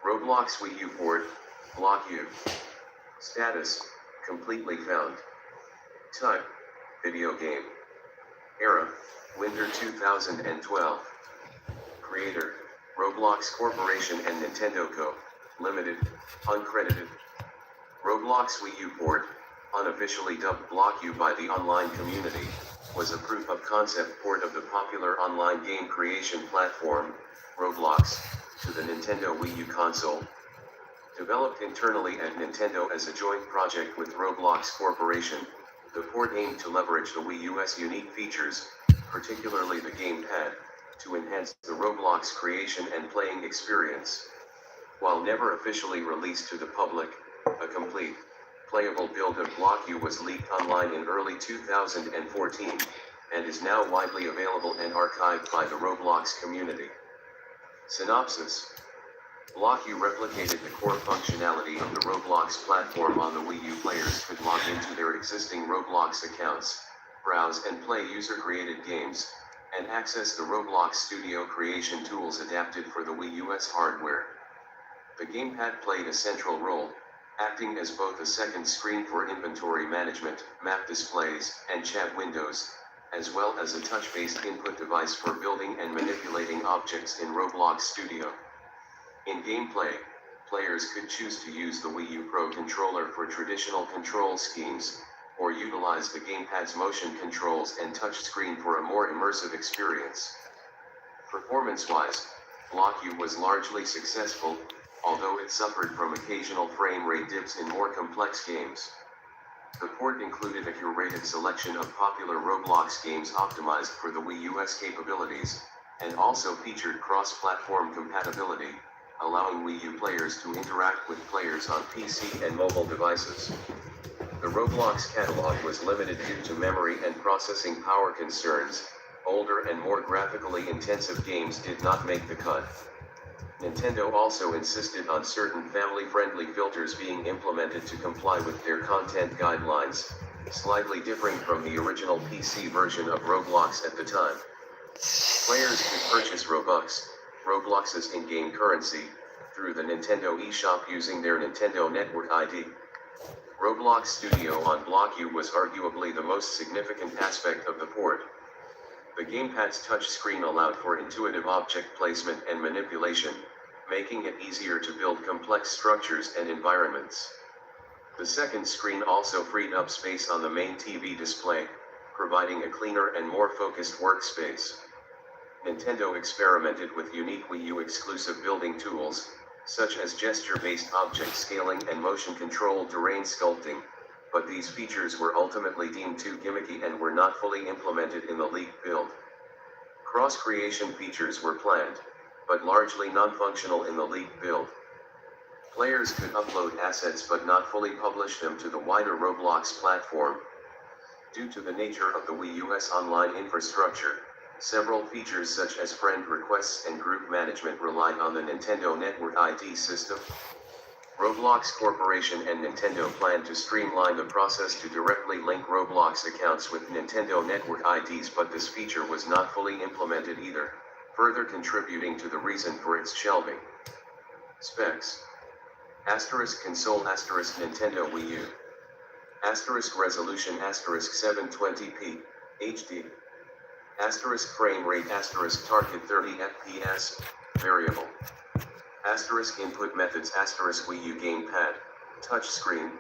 Roblox Wii U port, Block U. Status, completely found. Type, video game. Era, Winter 2012. Creator, Roblox Corporation and Nintendo Co., Limited, uncredited. Roblox Wii U port, unofficially dubbed Block U by the online community, was a proof of concept port of the popular online game creation platform, Roblox, to the Nintendo Wii U console. Developed internally at Nintendo as a joint project with Roblox Corporation, the port aimed to leverage the Wii U's unique features, particularly the gamepad, to enhance the Roblox creation and playing experience. While never officially released to the public, a complete, playable build of Block U was leaked online in early 2014, and is now widely available and archived by the Roblox community. Synopsis: Block U replicated the core functionality of the Roblox platform on the Wii U. Players could log into their existing Roblox accounts, browse and play user-created games, and access the Roblox Studio creation tools adapted for the Wii U's hardware. The gamepad played a central role, acting as both a second screen for inventory management, map displays, and chat windows, as well as a touch-based input device for building and manipulating objects in Roblox Studio. In gameplay, players could choose to use the Wii U Pro controller for traditional control schemes, or utilize the gamepad's motion controls and touchscreen for a more immersive experience. Performance-wise, Block U was largely successful, although it suffered from occasional frame rate dips in more complex games. The port included a curated selection of popular Roblox games optimized for the Wii U's capabilities, and also featured cross-platform compatibility, allowing Wii U players to interact with players on PC and mobile devices. The Roblox catalog was limited due to memory and processing power concerns. Older and more graphically intensive games did not make the cut. Nintendo also insisted on certain family-friendly filters being implemented to comply with their content guidelines, slightly differing from the original PC version of Roblox at the time. Players could purchase Robux, Roblox's in-game currency, through the Nintendo eShop using their Nintendo Network ID. Roblox Studio on Block U was arguably the most significant aspect of the port. The gamepad's touchscreen allowed for intuitive object placement and manipulation, making it easier to build complex structures and environments. The second screen also freed up space on the main TV display, providing a cleaner and more focused workspace. Nintendo experimented with unique Wii U exclusive building tools, such as gesture-based object scaling and motion-controlled terrain sculpting, but these features were ultimately deemed too gimmicky and were not fully implemented in the leaked build. Cross-creation features were planned, but largely non-functional in the leaked build. Players could upload assets but not fully publish them to the wider Roblox platform. Due to the nature of the Wii U's online infrastructure, several features such as friend requests and group management relied on the Nintendo Network ID system. Roblox Corporation and Nintendo planned to streamline the process to directly link Roblox accounts with Nintendo Network IDs, but this feature was not fully implemented either, further contributing to the reason for its shelving. Specs: console Nintendo Wii U resolution 720p HD frame rate target 30 FPS variable input methods Wii U gamepad, touchscreen,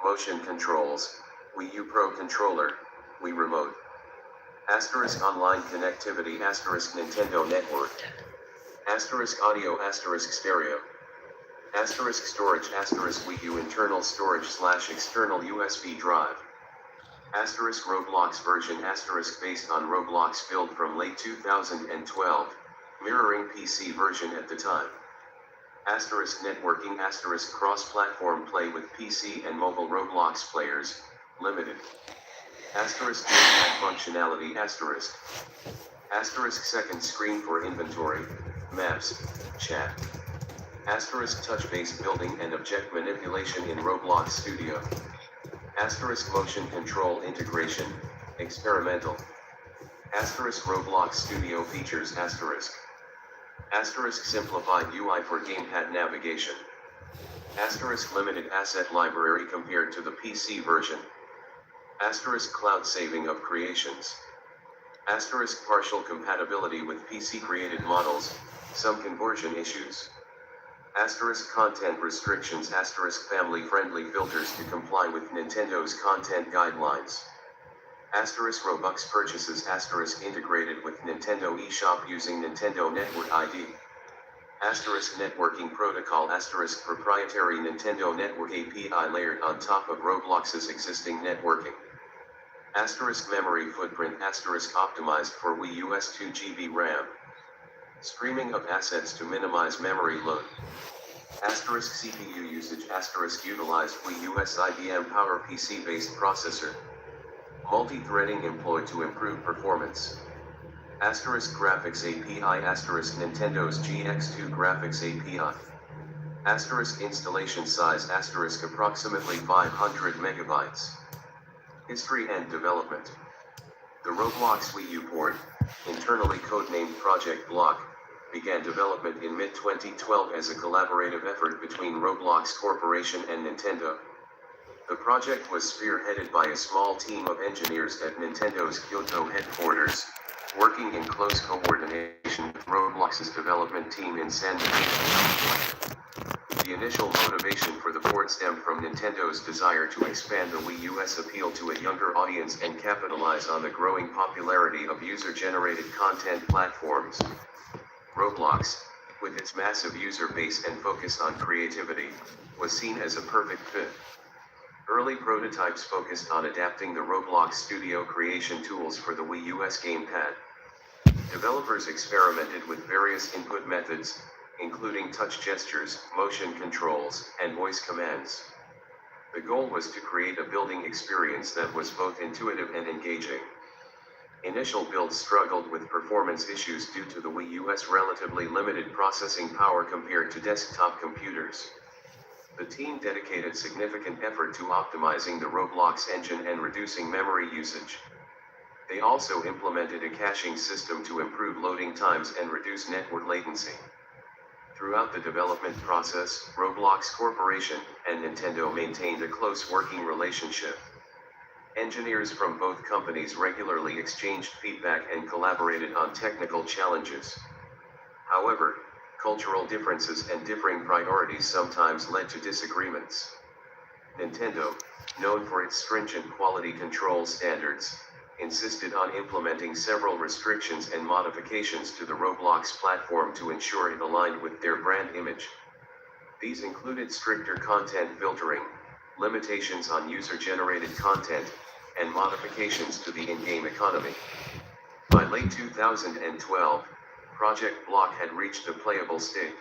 motion controls, Wii U Pro controller, Wii Remote, online connectivity Nintendo Network, audio stereo, storage Wii U internal storage / external USB drive, Roblox version based on Roblox build from late 2012, mirroring PC version at the time. Networking cross-platform play with PC and mobile Roblox players, limited. Gamepad functionality second screen for inventory, maps, chat. Touch-based building and object manipulation in Roblox Studio. Motion control integration, experimental. Roblox Studio features Asterisk simplified UI for gamepad navigation. Asterisk limited asset library compared to the PC version. Asterisk cloud saving of creations. Asterisk partial compatibility with PC created models, some conversion issues. Asterisk content restrictions. Asterisk family friendly filters to comply with Nintendo's content guidelines. Asterisk Robux purchases. Asterisk integrated with Nintendo eShop using Nintendo Network ID. Asterisk networking protocol. Asterisk proprietary Nintendo Network API layered on top of Roblox's existing networking. Asterisk memory footprint. Asterisk optimized for Wii US 2 GB RAM. Streaming of assets to minimize memory load. Asterisk CPU usage. Asterisk utilized Wii US IBM PowerPC based processor. Multi-threading employed to improve performance. Asterisk graphics API. Asterisk Nintendo's GX2 graphics API. Asterisk installation size. Asterisk approximately 500 megabytes. History and development. The Roblox Wii U port, internally codenamed Project Block, began development in mid-2012 as a collaborative effort between Roblox Corporation and Nintendo. The project was spearheaded by a small team of engineers at Nintendo's Kyoto headquarters, working in close coordination with Roblox's development team in San Diego. The initial motivation for the port stemmed from Nintendo's desire to expand the Wii U's appeal to a younger audience and capitalize on the growing popularity of user-generated content platforms. Roblox, with its massive user base and focus on creativity, was seen as a perfect fit. Early prototypes focused on adapting the Roblox Studio creation tools for the Wii U's gamepad. Developers experimented with various input methods, including touch gestures, motion controls, and voice commands. The goal was to create a building experience that was both intuitive and engaging. Initial builds struggled with performance issues due to the Wii U's relatively limited processing power compared to desktop computers. The team dedicated significant effort to optimizing the Roblox engine and reducing memory usage. They also implemented a caching system to improve loading times and reduce network latency. Throughout the development process, Roblox Corporation and Nintendo maintained a close working relationship. Engineers from both companies regularly exchanged feedback and collaborated on technical challenges. However, cultural differences and differing priorities sometimes led to disagreements. Nintendo, known for its stringent quality control standards, insisted on implementing several restrictions and modifications to the Roblox platform to ensure it aligned with their brand image. These included stricter content filtering, limitations on user-generated content, and modifications to the in-game economy. By late 2012, Project Block had reached a playable state.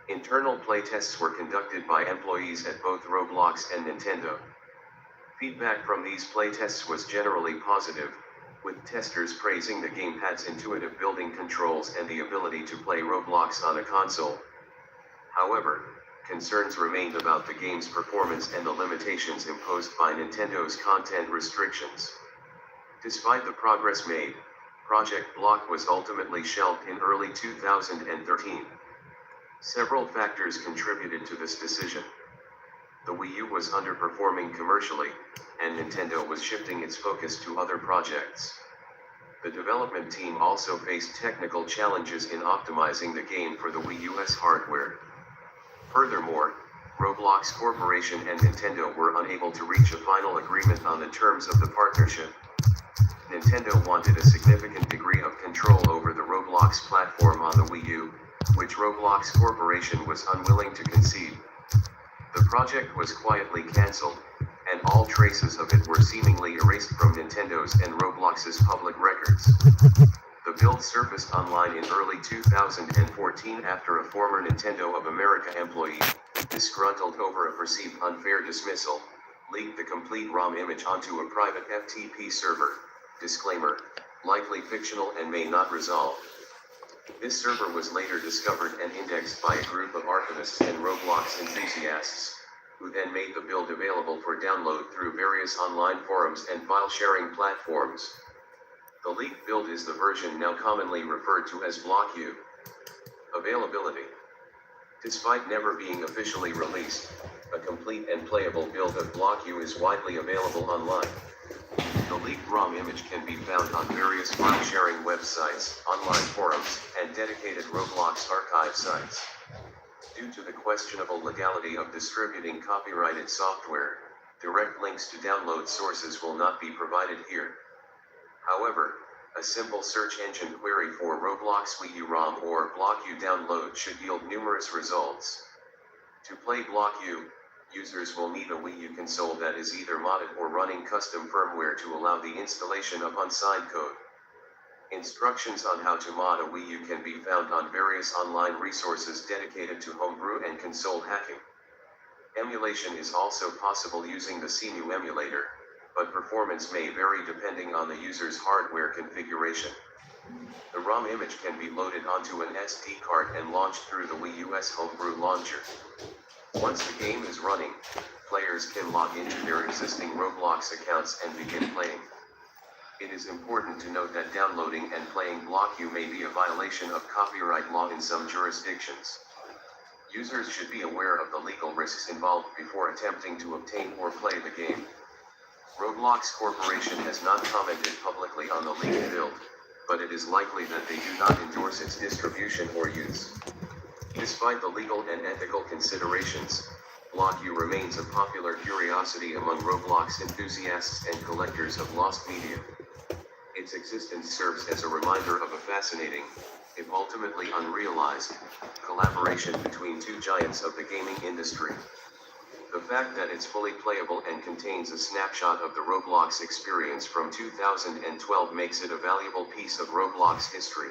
Internal playtests were conducted by employees at both Roblox and Nintendo. Feedback from these playtests was generally positive, with testers praising the gamepad's intuitive building controls and the ability to play Roblox on a console. However, concerns remained about the game's performance and the limitations imposed by Nintendo's content restrictions. Despite the progress made, Project Block was ultimately shelved in early 2013. Several factors contributed to this decision. The Wii U was underperforming commercially, and Nintendo was shifting its focus to other projects. The development team also faced technical challenges in optimizing the game for the Wii U's hardware. Furthermore, Roblox Corporation and Nintendo were unable to reach a final agreement on the terms of the partnership. Nintendo wanted a significant degree of control over the Roblox platform on the Wii U, which Roblox Corporation was unwilling to concede. The project was quietly cancelled, and all traces of it were seemingly erased from Nintendo's and Roblox's public records. The build surfaced online in early 2014 after a former Nintendo of America employee, disgruntled over a perceived unfair dismissal, leaked the complete ROM image onto a private FTP server. Disclaimer, likely fictional and may not resolve. This server was later discovered and indexed by a group of archivists and Roblox enthusiasts, who then made the build available for download through various online forums and file-sharing platforms. The leaked build is the version now commonly referred to as Block U. Availability. Despite never being officially released, a complete and playable build of Block U is widely available online. The leaked ROM image can be found on various file-sharing websites, online forums, and dedicated Roblox archive sites. Due to the questionable legality of distributing copyrighted software, direct links to download sources will not be provided here. However, a simple search engine query for Roblox Wii U ROM or Block U download should yield numerous results. To play Block U, users will need a Wii U console that is either modded or running custom firmware to allow the installation of unsigned code. Instructions on how to mod a Wii U can be found on various online resources dedicated to homebrew and console hacking. Emulation is also possible using the CMU emulator, but performance may vary depending on the user's hardware configuration. The ROM image can be loaded onto an SD card and launched through the Wii U's homebrew launcher. Once the game is running, players can log into their existing Roblox accounts and begin playing. It is important to note that downloading and playing Block U may be a violation of copyright law in some jurisdictions. Users should be aware of the legal risks involved before attempting to obtain or play the game. Roblox Corporation has not commented publicly on the leaked build, but it is likely that they do not endorse its distribution or use. Despite the legal and ethical considerations, Block U remains a popular curiosity among Roblox enthusiasts and collectors of lost media. Its existence serves as a reminder of a fascinating, if ultimately unrealized, collaboration between two giants of the gaming industry. The fact that it's fully playable and contains a snapshot of the Roblox experience from 2012 makes it a valuable piece of Roblox history.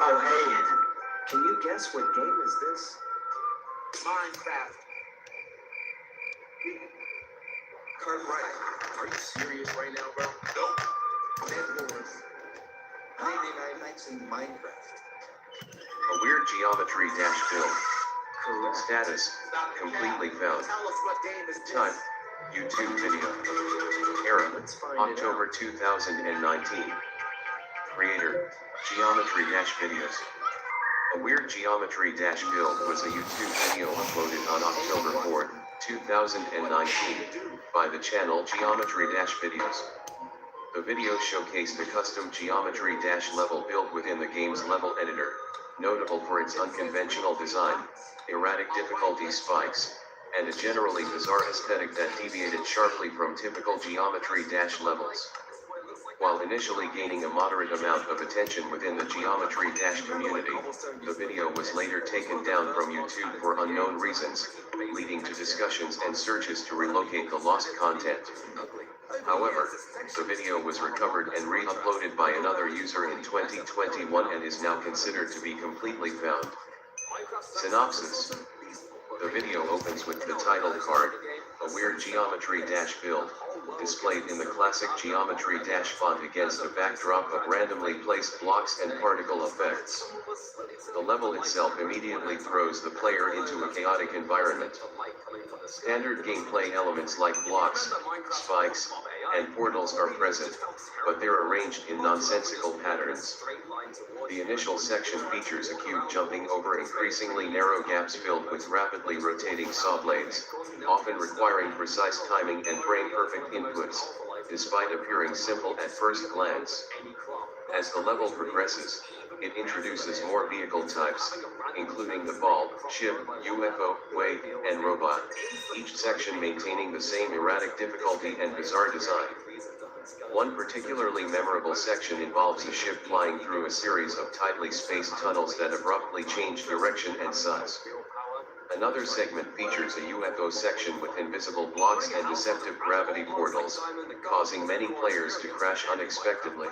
Oh, hey, can you guess what game is this? Minecraft. Cartwright, are you serious right now, bro? Nope. Dead Wars. 99 nights in Minecraft. A weird geometry dash build. Correct. Status, completely found. Tell us what game is this. Type, YouTube video. Era, Let's find October it 2019. Creator, Geometry Dash Videos. A weird geometry dash build was a YouTube video uploaded on October 4, 2019, by the channel Geometry Dash Videos. The video showcased a custom geometry dash level build within the game's level editor, notable for its unconventional design, erratic difficulty spikes, and a generally bizarre aesthetic that deviated sharply from typical Geometry Dash levels. While initially gaining a moderate amount of attention within the Geometry Dash community, the video was later taken down from YouTube for unknown reasons, leading to discussions and searches to relocate the lost content. However, the video was recovered and re-uploaded by another user in 2021 and is now considered to be completely found. Synopsis. The video opens with the title card, a weird Geometry Dash build, displayed in the classic Geometry Dash font against a backdrop of randomly placed blocks and particle effects. The level itself immediately throws the player into a chaotic environment. Standard gameplay elements like blocks, spikes, and portals are present, but they're arranged in nonsensical patterns. The initial section features a cube jumping over increasingly narrow gaps filled with rapidly rotating saw blades, often requiring precise timing and frame-perfect inputs, despite appearing simple at first glance. As the level progresses, it introduces more vehicle types, including the ball, ship, UFO, wave, and robot, each section maintaining the same erratic difficulty and bizarre design. One particularly memorable section involves a ship flying through a series of tightly spaced tunnels that abruptly change direction and size. Another segment features a UFO section with invisible blocks and deceptive gravity portals, causing many players to crash unexpectedly.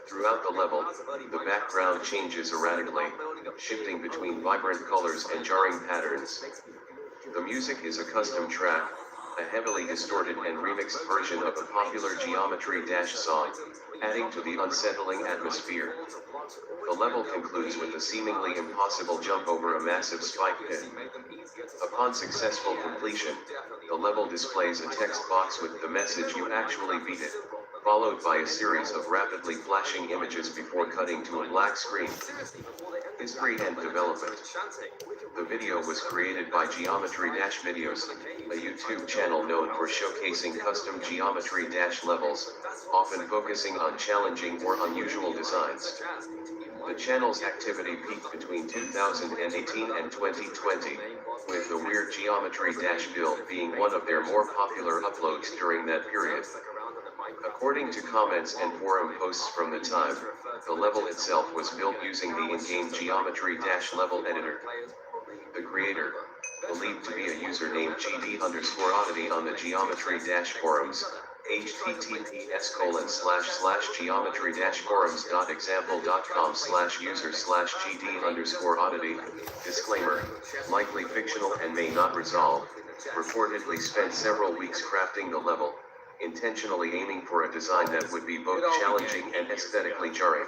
Throughout the level, the background changes erratically, shifting between vibrant colors and jarring patterns. The music is a custom track, a heavily distorted and remixed version of a popular Geometry Dash song, adding to the unsettling atmosphere. The level concludes with a seemingly impossible jump over a massive spike pit. Upon successful completion, the level displays a text box with the message "You actually beat it," followed by a series of rapidly flashing images before cutting to a black screen. History and development. The video was created by Geometry Dash Videos, a YouTube channel known for showcasing custom Geometry Dash levels, often focusing on challenging or unusual designs. The channel's activity peaked between 2018 and 2020, with the weird Geometry Dash build being one of their more popular uploads during that period. According to comments and forum posts from the time, the level itself was built using the in-game Geometry Dash level editor. The creator, believed to be a user named GD_oddity on the Geometry Dash forums, https://geometry-forums.example.com/user/GD_oddity, disclaimer, likely fictional and may not resolve, reportedly spent several weeks crafting the level, intentionally aiming for a design that would be both challenging and aesthetically jarring.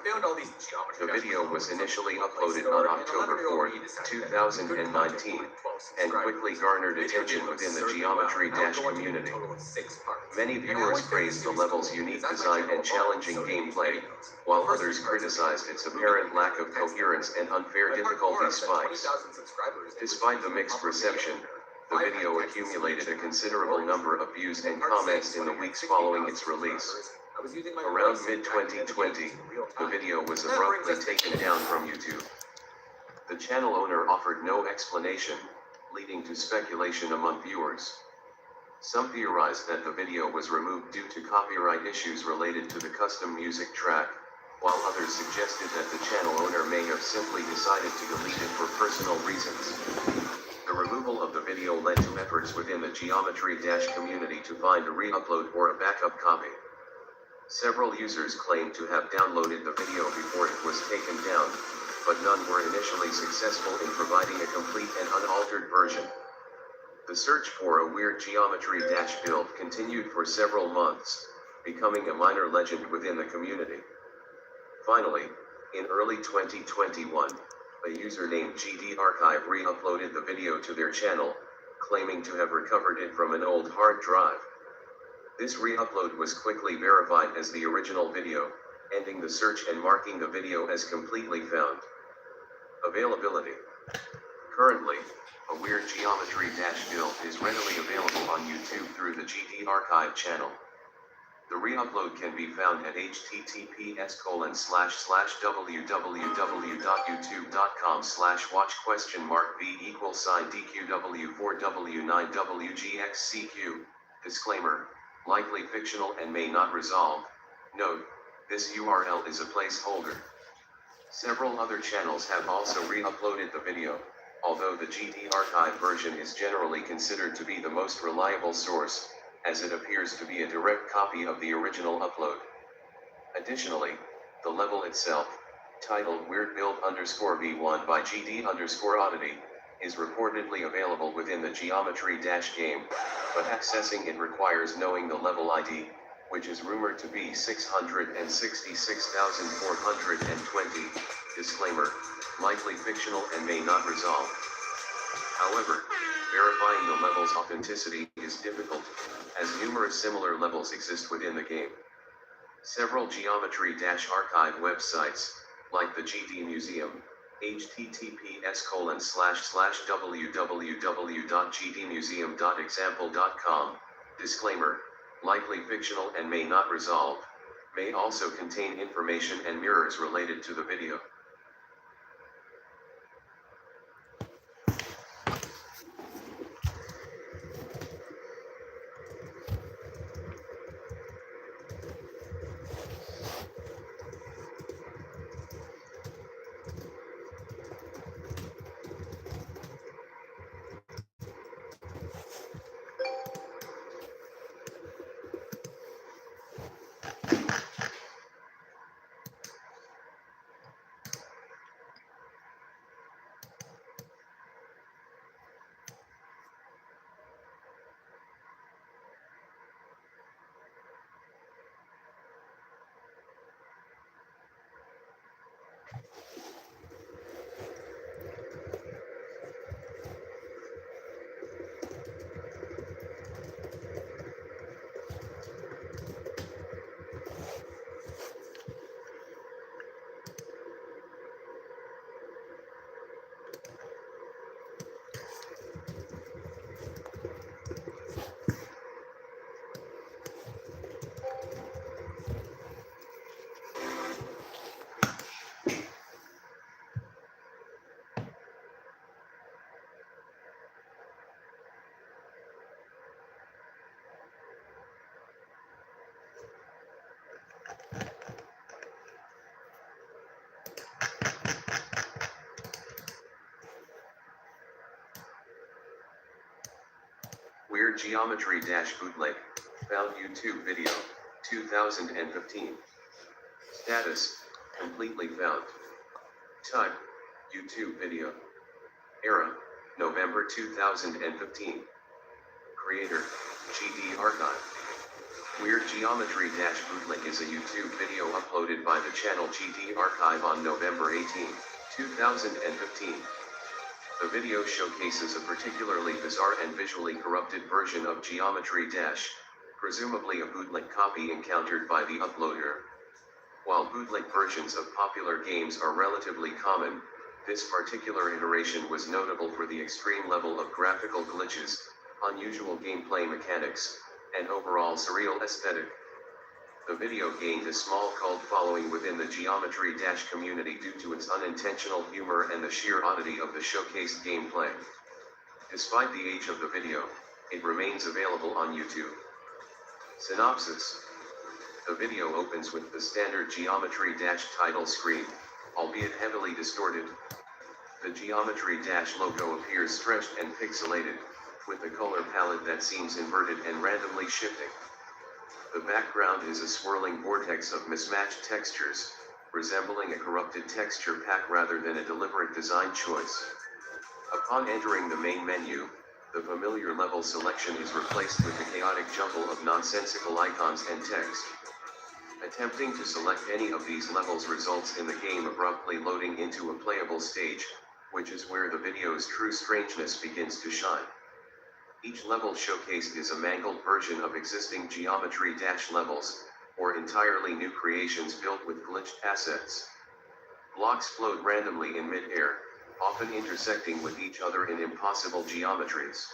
The video was initially uploaded on October 4, 2019, and quickly garnered attention within the Geometry Dash community. Many viewers praised the level's unique design and challenging gameplay, while others criticized its apparent lack of coherence and unfair difficulty spikes. Despite the mixed reception, the video accumulated a considerable number of views and comments in the weeks following its release. Around mid-2020, the video was abruptly taken down from YouTube. The channel owner offered no explanation, leading to speculation among viewers. Some theorized that the video was removed due to copyright issues related to the custom music track, while others suggested that the channel owner may have simply decided to delete it for personal reasons. The removal of the video led to efforts within the Geometry Dash community to find a re-upload or a backup copy. Several users claimed to have downloaded the video before it was taken down, but none were initially successful in providing a complete and unaltered version. The search for a weird Geometry Dash build continued for several months, becoming a minor legend within the community. Finally, in early 2021, a user named GD Archive re-uploaded the video to their channel, claiming to have recovered it from an old hard drive. This re-upload was quickly verified as the original video, ending the search and marking the video as completely found. Availability. Currently, a weird Geometry Dash build is readily available on YouTube through the GD Archive channel. The re-upload can be found at https://www.youtube.com/watchQuestionmark v=DQW4W9WGXCQ. Disclaimer: likely fictional and may not resolve. Note: this URL is a placeholder. Several other channels have also re-uploaded the video, although the GD archive version is generally considered to be the most reliable source, as it appears to be a direct copy of the original upload. Additionally, the level itself, titled WeirdBuild_V1 by GD_Oddity, is reportedly available within the Geometry Dash game, but accessing it requires knowing the level ID, which is rumored to be 666,420. Disclaimer: likely fictional and may not resolve. However, verifying the level's authenticity is difficult, as numerous similar levels exist within the game. Several Geometry Dash archive websites, like the GD Museum, https://www.gdmuseum.example.com, disclaimer: likely fictional and may not resolve, may also contain information and mirrors related to the video. Weird Geometry Dash bootleg, found YouTube video, 2015. Status: completely found. Type: YouTube video. Era: November 2015. Creator: GD Archive. Weird Geometry Dash bootleg is a YouTube video uploaded by the channel GD Archive on November 18, 2015. The video showcases a particularly bizarre and visually corrupted version of Geometry Dash, presumably a bootleg copy encountered by the uploader. While bootleg versions of popular games are relatively common, this particular iteration was notable for the extreme level of graphical glitches, unusual gameplay mechanics, and overall surreal aesthetic. The video gained a small cult following within the Geometry Dash community due to its unintentional humor and the sheer oddity of the showcased gameplay. Despite the age of the video, it remains available on YouTube. Synopsis: the video opens with the standard Geometry Dash title screen, albeit heavily distorted. The Geometry Dash logo appears stretched and pixelated, with a color palette that seems inverted and randomly shifting. The background is a swirling vortex of mismatched textures, resembling a corrupted texture pack rather than a deliberate design choice. Upon entering the main menu, the familiar level selection is replaced with a chaotic jumble of nonsensical icons and text. Attempting to select any of these levels results in the game abruptly loading into a playable stage, which is where the video's true strangeness begins to shine. Each level showcased is a mangled version of existing Geometry Dash levels, or entirely new creations built with glitched assets. Blocks float randomly in mid-air, often intersecting with each other in impossible geometries.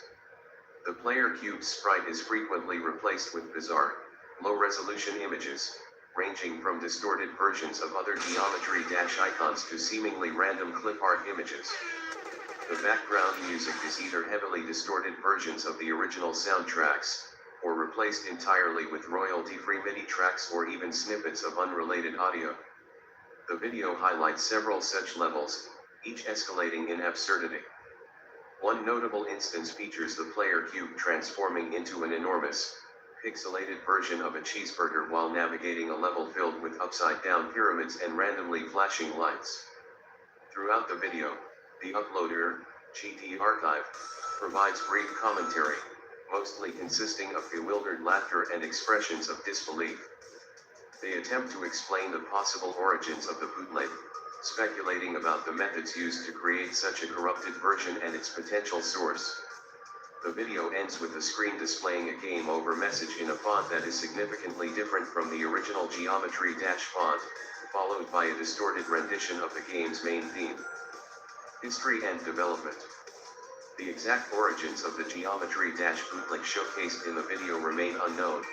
The player cube's sprite is frequently replaced with bizarre, low-resolution images, ranging from distorted versions of other geometry-icons to seemingly random clip art images. The background music is either heavily distorted versions of the original soundtracks, or replaced entirely with royalty-free MIDI tracks or even snippets of unrelated audio. The video highlights several such levels, each escalating in absurdity. One notable instance features the player cube transforming into an enormous, pixelated version of a cheeseburger while navigating a level filled with upside-down pyramids and randomly flashing lights. Throughout the video, the uploader, GT Archive, provides brief commentary, mostly consisting of bewildered laughter and expressions of disbelief. They attempt to explain the possible origins of the bootleg, speculating about the methods used to create such a corrupted version and its potential source. The video ends with the screen displaying a game over message in a font that is significantly different from the original Geometry font, followed by a distorted rendition of the game's main theme. History and development. The exact origins of the Geometry bootleg showcased in the video remain unknown.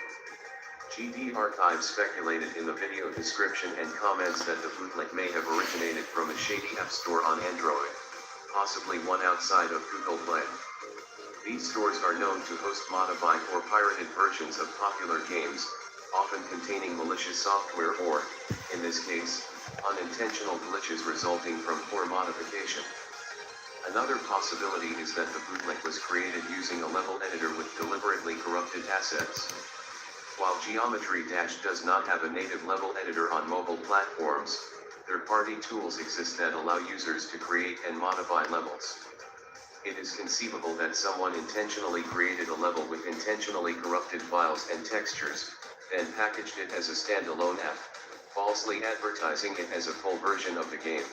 GT Archive speculated in the video description and comments that the bootleg may have originated from a shady app store on Android, possibly one outside of Google Play. These stores are known to host modified or pirated versions of popular games, often containing malicious software or, in this case, unintentional glitches resulting from poor modification. Another possibility is that the bootleg was created using a level editor with deliberately corrupted assets. While Geometry does not have a native level editor on mobile platforms, third-party tools exist that allow users to create and modify levels. It is conceivable that someone intentionally created a level with intentionally corrupted files and textures, then packaged it as a standalone app, falsely advertising it as a full version of the game.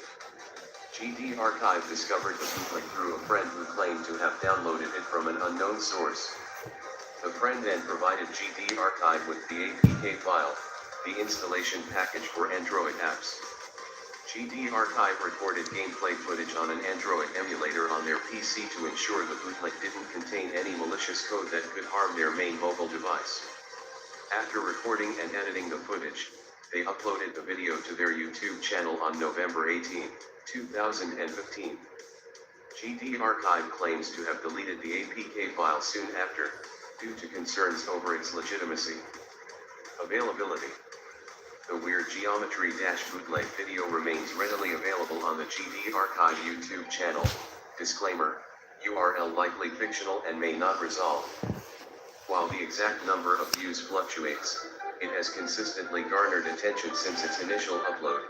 GT Archive discovered the bootleg through a friend who claimed to have downloaded it from an unknown source. The friend then provided GT Archive with the APK file, the installation package for Android apps. GT Archive recorded gameplay footage on an Android emulator on their PC to ensure the bootleg didn't contain any malicious code that could harm their main mobile device. After recording and editing the footage, they uploaded the video to their YouTube channel on November 18, 2015. GT Archive claims to have deleted the APK file soon after, due to concerns over its legitimacy. Availability. The Weird Geometry bootleg video remains readily available on the GT Archive YouTube channel. Disclaimer: URL likely fictional and may not resolve. While the exact number of views fluctuates, it has consistently garnered attention since its initial upload,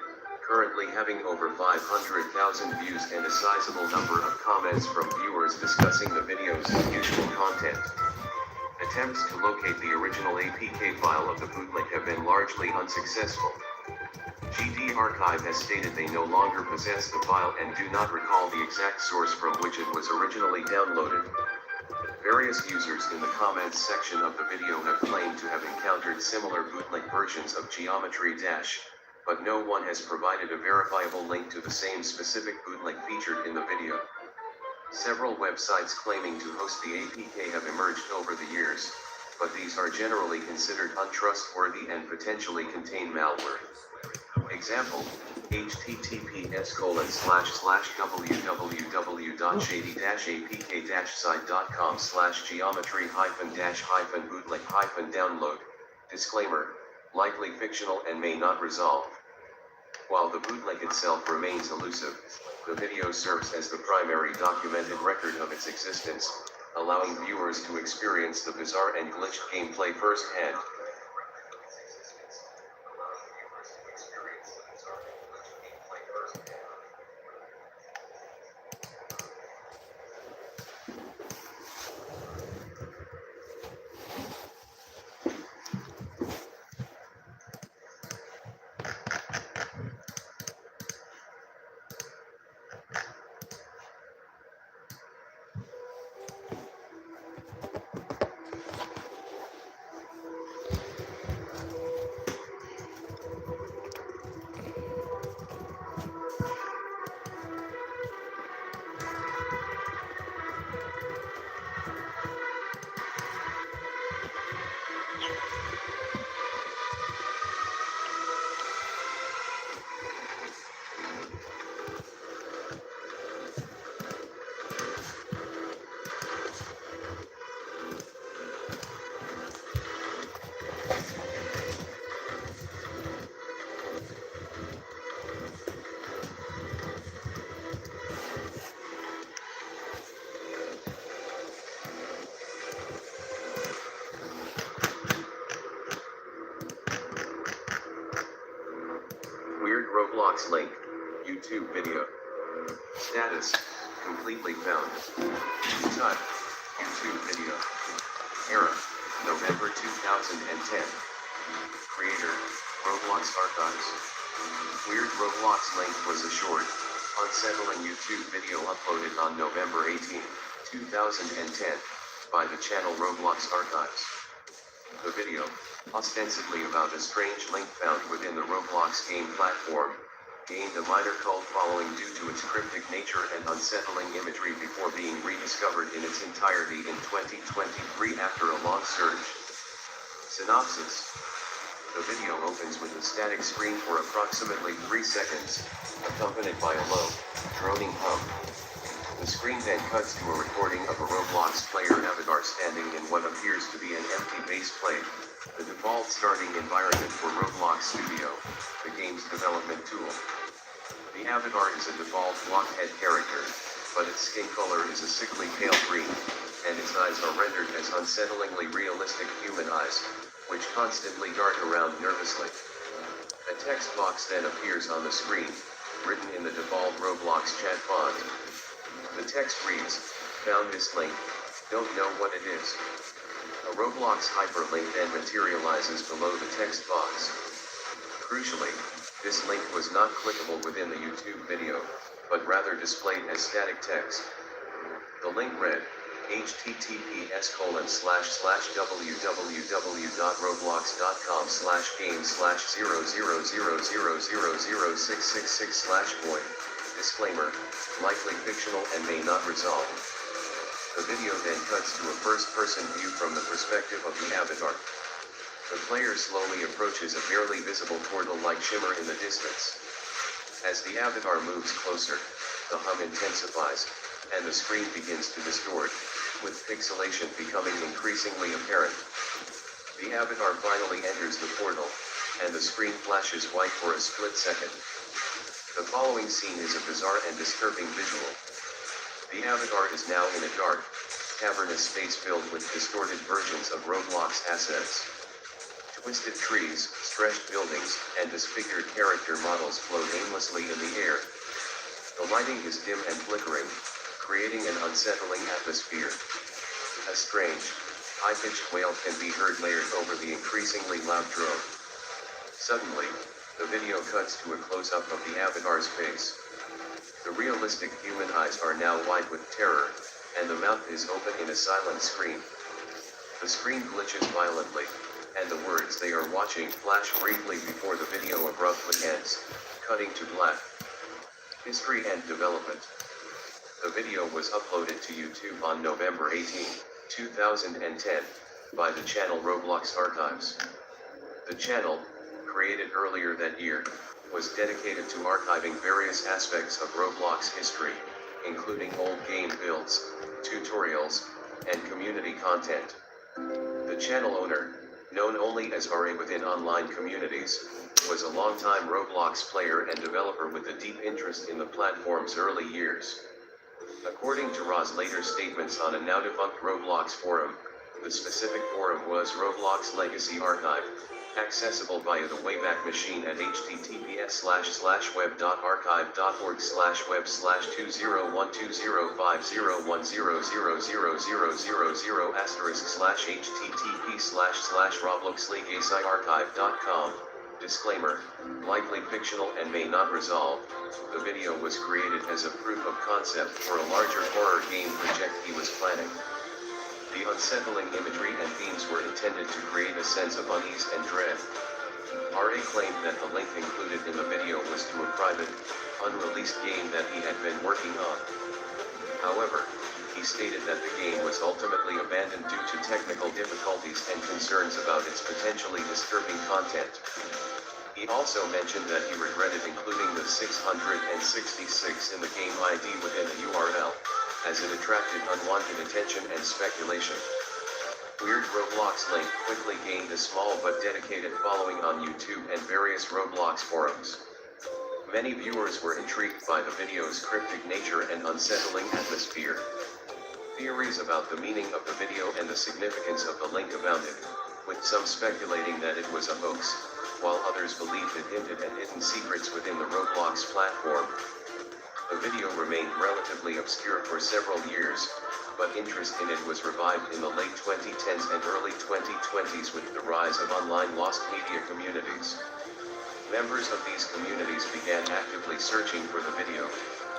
currently having over 500,000 views and a sizable number of comments from viewers discussing the video's unusual content. Attempts to locate the original APK file of the bootleg have been largely unsuccessful. GT Archive has stated they no longer possess the file and do not recall the exact source from which it was originally downloaded. Various users in the comments section of the video have claimed to have encountered similar bootleg versions of Geometry but no one has provided a verifiable link to the same specific bootleg featured in the video. Several websites claiming to host the APK have emerged over the years, but these are generally considered untrustworthy and potentially contain malware. Example: https://www.shady-apk-site.com/geometry-bootleg-bootleg-download. Disclaimer: likely fictional and may not resolve. While the bootleg itself remains elusive, the video serves as the primary documented record of its existence, allowing viewers to experience the bizarre and glitched gameplay firsthand. Roblox link, YouTube video. Status, completely found. Type, YouTube video. Era, November 2010. Creator, Roblox Archives. Weird Roblox link was a short, unsettling YouTube video uploaded on November 18, 2010, by the channel Roblox Archives. The video, ostensibly about a strange link found within the Roblox game platform, gained a minor cult following due to its cryptic nature and unsettling imagery before being rediscovered in its entirety in 2023 after a long search. Synopsis. The video opens with a static screen for approximately 3 seconds, accompanied by a low, droning hum. The screen then cuts to a recording of a Roblox player avatar standing in what appears to be an empty base plate, the default starting environment for Roblox Studio, the game's development tool. The avatar is a default blockhead character, but its skin color is a sickly pale green, and its eyes are rendered as unsettlingly realistic human eyes, which constantly dart around nervously. A text box then appears on the screen, written in the default Roblox chat font. The text reads, "Found this link, don't know what it is." A Roblox hyperlink then materializes below the text box. Crucially, this link was not clickable within the YouTube video, but rather displayed as static text. The link read, https://www.roblox.com/game/000000666/void. Disclaimer, likely fictional and may not resolve. The video then cuts to a first-person view from the perspective of the avatar. The player slowly approaches a barely visible portal-like shimmer in the distance. As the avatar moves closer, the hum intensifies, and the screen begins to distort, with pixelation becoming increasingly apparent. The avatar finally enters the portal, and the screen flashes white for a split second. The following scene is a bizarre and disturbing visual. The avatar is now in a dark, cavernous space filled with distorted versions of Roblox assets. Twisted trees, stretched buildings, and disfigured character models float aimlessly in the air. The lighting is dim and flickering, creating an unsettling atmosphere. A strange, high-pitched wail can be heard layered over the increasingly loud drone. Suddenly, the video cuts to a close-up of the avatar's face. The realistic human eyes are now wide with terror, and the mouth is open in a silent scream. The screen glitches violently, and the words they are watching flash briefly before the video abruptly ends, cutting to black. History and development. The video was uploaded to YouTube on November 18, 2010, by the channel Roblox Archives. The channel, created earlier that year, was dedicated to archiving various aspects of Roblox history, including old game builds, tutorials, and community content. The channel owner, known only as RA within online communities, was a longtime Roblox player and developer with a deep interest in the platform's early years. According to Ra's later statements on a now-defunct Roblox forum, the specific forum was Roblox Legacy Archive, accessible via the Wayback Machine at https://web.archive.org/201050000000/http://robloxlegacyarchive.com. Disclaimer, likely fictional and may not resolve. The video was created as a proof of concept for a larger horror game project he was planning. The unsettling imagery and themes were intended to create a sense of unease and dread. RA claimed that the link included in the video was to a private, unreleased game that he had been working on. However, he stated that the game was ultimately abandoned due to technical difficulties and concerns about its potentially disturbing content. He also mentioned that he regretted including the 666 in the game ID within the URL, as it attracted unwanted attention and speculation. Weird Roblox link quickly gained a small but dedicated following on YouTube and various Roblox forums. Many viewers were intrigued by the video's cryptic nature and unsettling atmosphere. Theories about the meaning of the video and the significance of the link abounded, with some speculating that it was a hoax, while others believed it hinted at hidden secrets within the Roblox platform. The video remained relatively obscure for several years, but interest in it was revived in the late 2010s and early 2020s with the rise of online lost media communities. Members of these communities began actively searching for the video,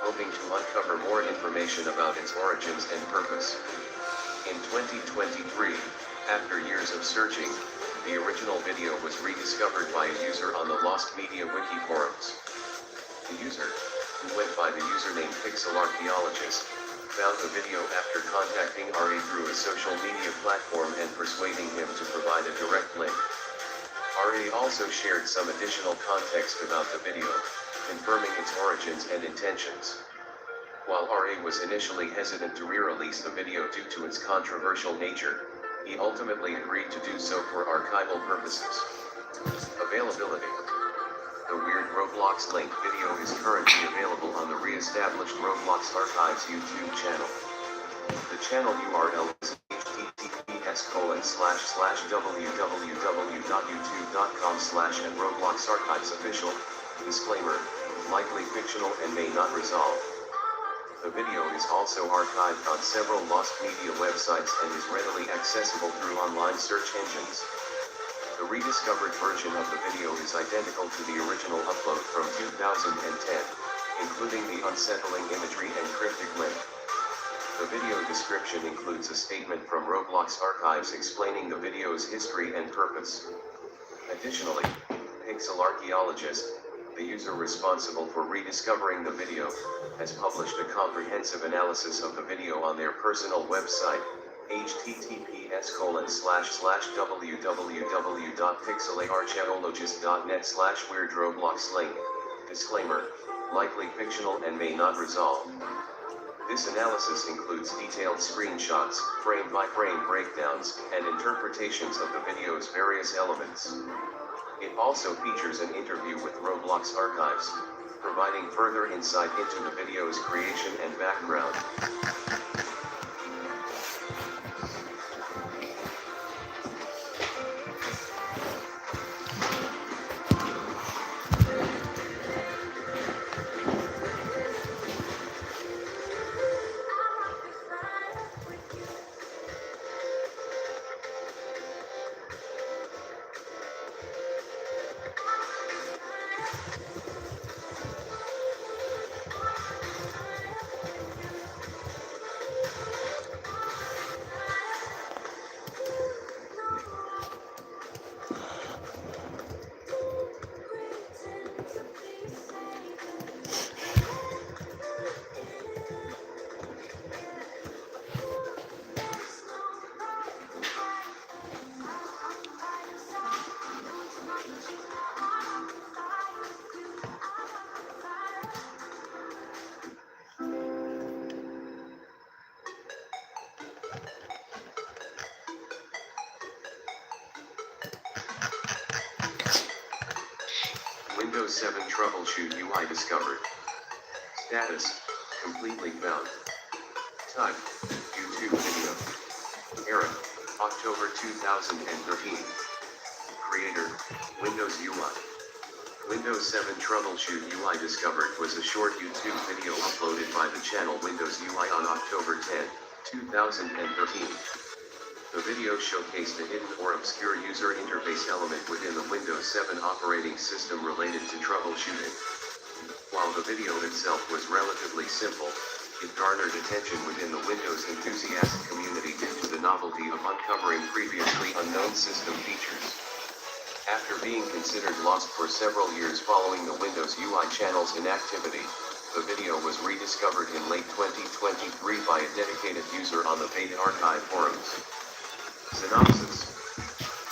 hoping to uncover more information about its origins and purpose. In 2023, after years of searching, the original video was rediscovered by a user on the Lost Media Wiki forums. The user, who went by the username Pixel Archaeologist, found the video after contacting RA through a social media platform and persuading him to provide a direct link. RA also shared some additional context about the video, confirming its origins and intentions. While RA was initially hesitant to re-release the video due to its controversial nature, he ultimately agreed to do so for archival purposes. Availability. The Weird Roblox Link video is currently available on the re-established Roblox Archives YouTube channel. The channel URL is https://www.youtube.com/@RobloxArchivesOfficial. Disclaimer: likely fictional and may not resolve. The video is also archived on several lost media websites and is readily accessible through online search engines. The rediscovered version of the video is identical to the original upload from 2010, including the unsettling imagery and cryptic link. The video description includes a statement from Roblox Archives explaining the video's history and purpose. Additionally, Pixel Archaeologist, the user responsible for rediscovering the video, has published a comprehensive analysis of the video on their personal website, https://www.pixelarchaeologist.net/weirdrobloxlink. Disclaimer: likely fictional and may not resolve. This analysis includes detailed screenshots, frame-by-frame breakdowns, and interpretations of the video's various elements. It also features an interview with Roblox Archives, providing further insight into the video's creation and background. Windows 7 Troubleshoot UI discovered. Status: completely found. Type: YouTube video. Era: October 2013. Creator: Windows UI. Windows 7 Troubleshoot UI discovered was a short YouTube video uploaded by the channel Windows UI on October 10, 2013. The video showcased a hidden or obscure user interface element within the Windows 7 operating system related to troubleshooting. While the video itself was relatively simple, it garnered attention within the Windows enthusiast community due to the novelty of uncovering previously unknown system features. After being considered lost for several years following the Windows UI channel's inactivity, the video was rediscovered in late 2023 by a dedicated user on the Beta Archive forums. Synopsis: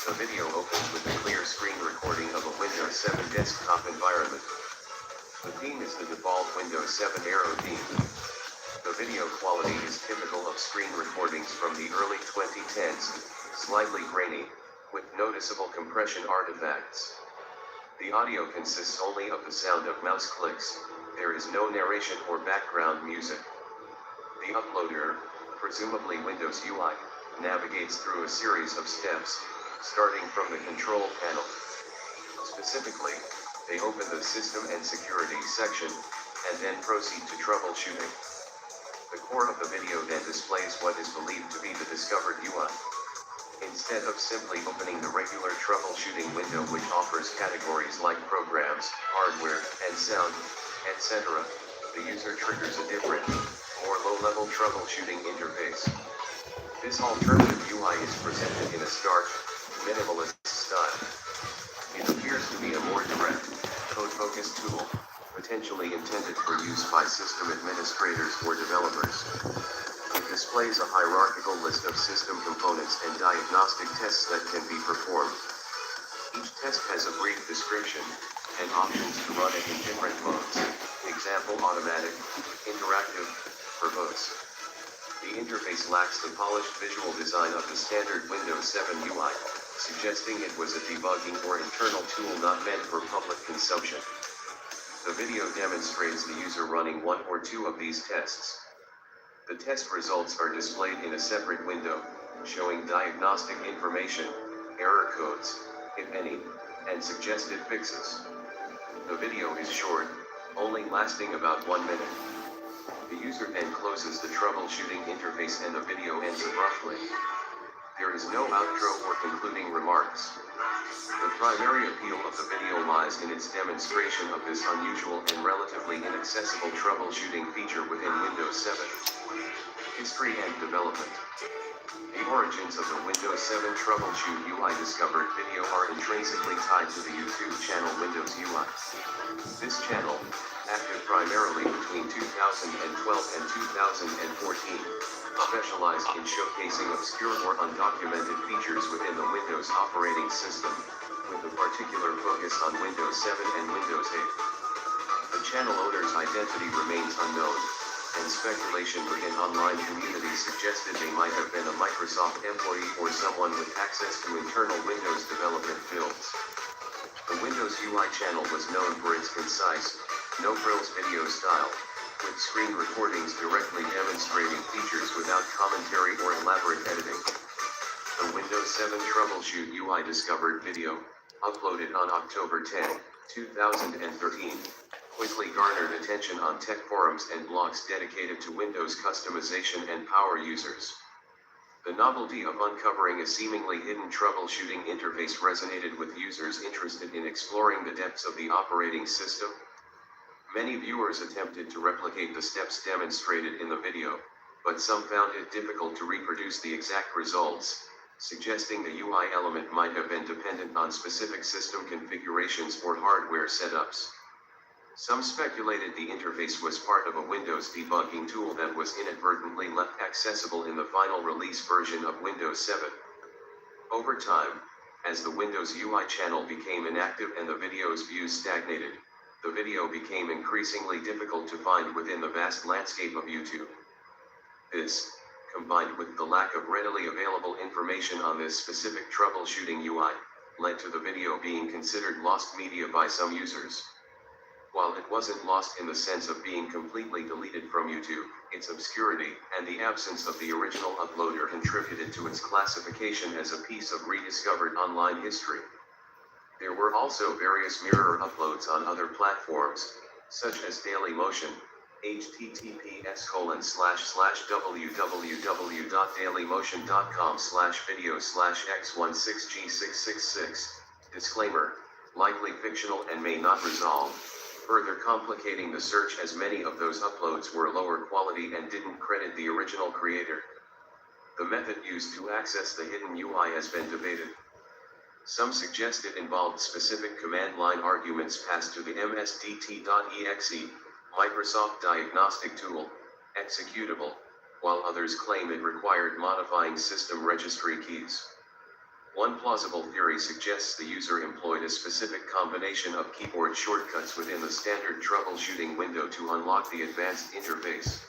the video opens with a clear screen recording of a Windows 7 desktop environment. The theme is the default Windows 7 Aero theme. The video quality is typical of screen recordings from the early 2010s, slightly grainy, with noticeable compression artifacts. The audio consists only of the sound of mouse clicks. There is no narration or background music. The uploader, presumably Windows UI, navigates through a series of steps, starting from the control panel. Specifically, they open the System and Security section, and then proceed to troubleshooting. The core of the video then displays what is believed to be the discovered UI. Instead of simply opening the regular troubleshooting window which offers categories like programs, hardware, and sound, etc., the user triggers a different, more low-level troubleshooting interface. This alternative UI is presented in a stark, minimalist style. It appears to be a more direct, code-focused tool, potentially intended for use by system administrators or developers. It displays a hierarchical list of system components and diagnostic tests that can be performed. Each test has a brief description, and options to run it in different modes, example automatic, interactive, verbose. The interface lacks the polished visual design of the standard Windows 7 UI, suggesting it was a debugging or internal tool not meant for public consumption. The video demonstrates the user running one or two of these tests. The test results are displayed in a separate window, showing diagnostic information, error codes, if any, and suggested fixes. The video is short, only lasting about 1 minute. The user then closes the troubleshooting interface and the video ends abruptly. There is no outro or concluding remarks. The primary appeal of the video lies in its demonstration of this unusual and relatively inaccessible troubleshooting feature within Windows 7. History and development. The origins of the Windows 7 Troubleshoot UI discovered video are intrinsically tied to the YouTube channel Windows UI. This channel, active primarily between 2012 and 2014, specialized in showcasing obscure or undocumented features within the Windows operating system, with a particular focus on Windows 7 and Windows 8. The channel owner's identity remains unknown, and speculation within online communities suggested they might have been a Microsoft employee or someone with access to internal Windows development builds. The Windows UI channel was known for its concise, no-frills video style, with screen recordings directly demonstrating features without commentary or elaborate editing. The Windows 7 Troubleshoot UI discovered video, uploaded on October 10, 2013, quickly garnered attention on tech forums and blogs dedicated to Windows customization and power users. The novelty of uncovering a seemingly hidden troubleshooting interface resonated with users interested in exploring the depths of the operating system. Many viewers attempted to replicate the steps demonstrated in the video, but some found it difficult to reproduce the exact results, suggesting the UI element might have been dependent on specific system configurations or hardware setups. Some speculated the interface was part of a Windows debugging tool that was inadvertently left accessible in the final release version of Windows 7. Over time, as the Windows UI channel became inactive and the video's views stagnated, the video became increasingly difficult to find within the vast landscape of YouTube. This, combined with the lack of readily available information on this specific troubleshooting UI, led to the video being considered lost media by some users. While it wasn't lost in the sense of being completely deleted from YouTube, its obscurity and the absence of the original uploader contributed to its classification as a piece of rediscovered online history. There were also various mirror uploads on other platforms, such as Dailymotion, https://www.dailymotion.com/video/x16g666, disclaimer, likely fictional and may not resolve, further complicating the search as many of those uploads were lower quality and didn't credit the original creator. The method used to access the hidden UI has been debated. Some suggest it involved specific command line arguments passed to the msdt.exe, Microsoft Diagnostic Tool, executable, while others claim it required modifying system registry keys. One plausible theory suggests the user employed a specific combination of keyboard shortcuts within the standard troubleshooting window to unlock the advanced interface.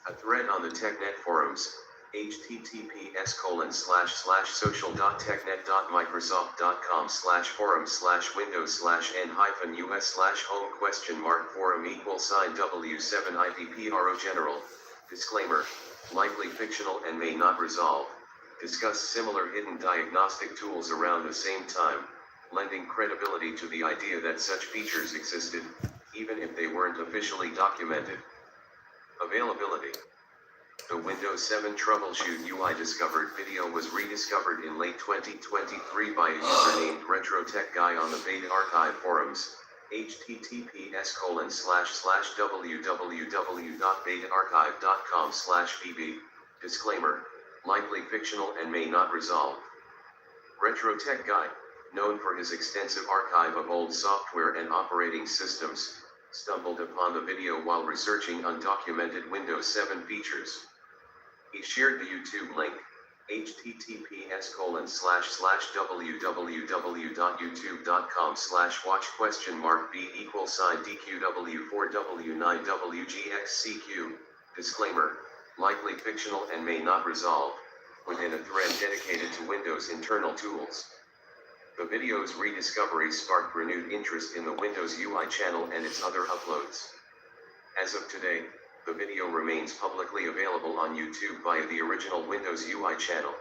A thread on the TechNet forums, https://social.technet.microsoft.com/forum/windows/n-us/home?forum=w7ippro general, disclaimer, likely fictional and may not resolve, discussed similar hidden diagnostic tools around the same time. lending credibility to the idea that such features existed, even if they weren't officially documented. Availability. The Windows 7 Troubleshoot UI Discovered video was rediscovered in late 2023 by a user named RetroTechGuy on the Beta Archive forums, https://www.betaarchive.com/bb. Disclaimer: likely fictional and may not resolve. RetroTechGuy, known for his extensive archive of old software and operating systems, stumbled upon the video while researching undocumented Windows 7 features. He shared the YouTube link, https://www.youtube.com/watch?b=dqw4w9wgxcq. Disclaimer: likely fictional and may not resolve, within a thread dedicated to Windows internal tools. The video's rediscovery sparked renewed interest in the Windows UI channel and its other uploads. As of today, the video remains publicly available on YouTube via the original Windows UI channel.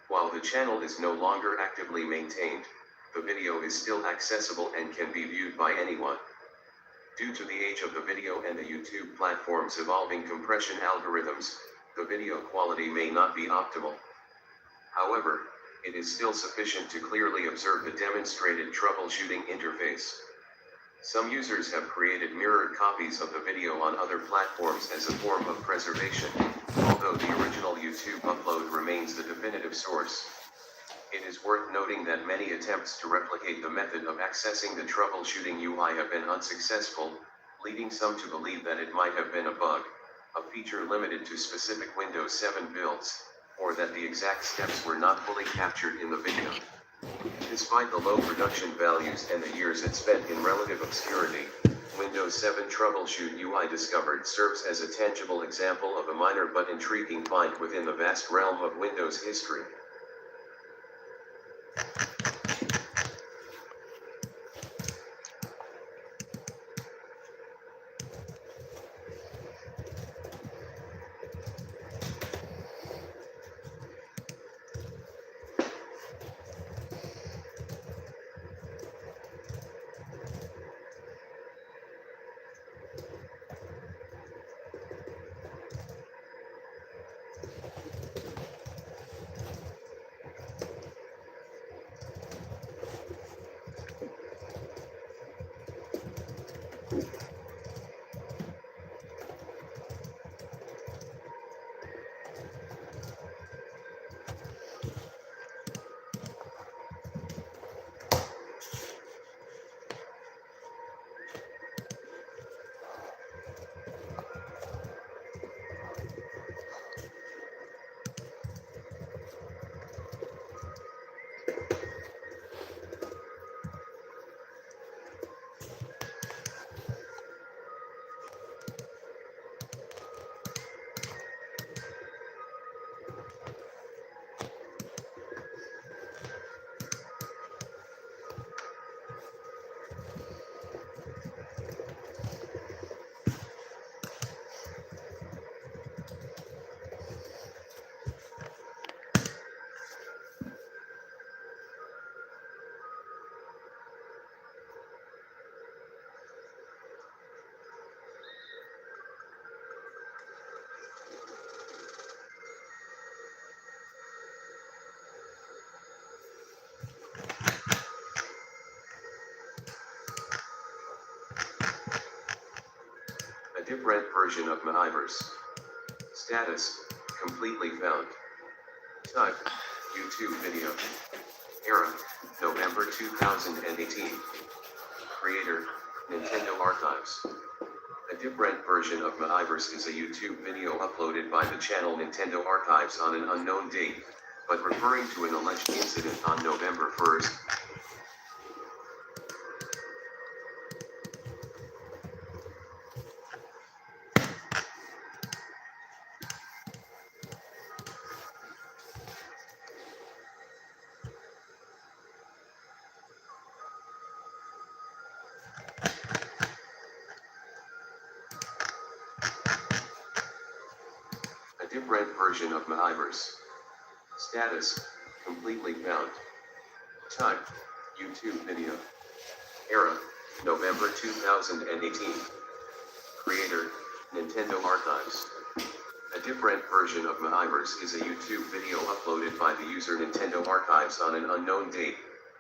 While the channel is no longer actively maintained, the video is still accessible and can be viewed by anyone. Due to the age of the video and the YouTube platform's evolving compression algorithms, the video quality may not be optimal. However, it is still sufficient to clearly observe the demonstrated troubleshooting interface. Some users have created mirrored copies of the video on other platforms as a form of preservation, although the original YouTube upload remains the definitive source. It is worth noting that many attempts to replicate the method of accessing the troubleshooting UI have been unsuccessful, leading some to believe that it might have been a bug, a feature limited to specific Windows 7 builds, or that the exact steps were not fully captured in the video. Despite the low production values and the years it spent in relative obscurity, Windows 7 Troubleshoot UI Discovered serves as a tangible example of a minor but intriguing find within the vast realm of Windows history. A different version of Maivers. Status: completely found. Type: YouTube video. Era: November 2018. Creator: Nintendo Archives. A different version of Maivers is a YouTube video uploaded by the channel Nintendo Archives on an unknown date, but referring to an alleged incident on November 1st. A different version of Maivers. Status: completely found. Type: YouTube video. Era, November 2018. Creator, Nintendo Archives. A different version of Miiverse is a YouTube video uploaded by the user Nintendo Archives on an unknown date,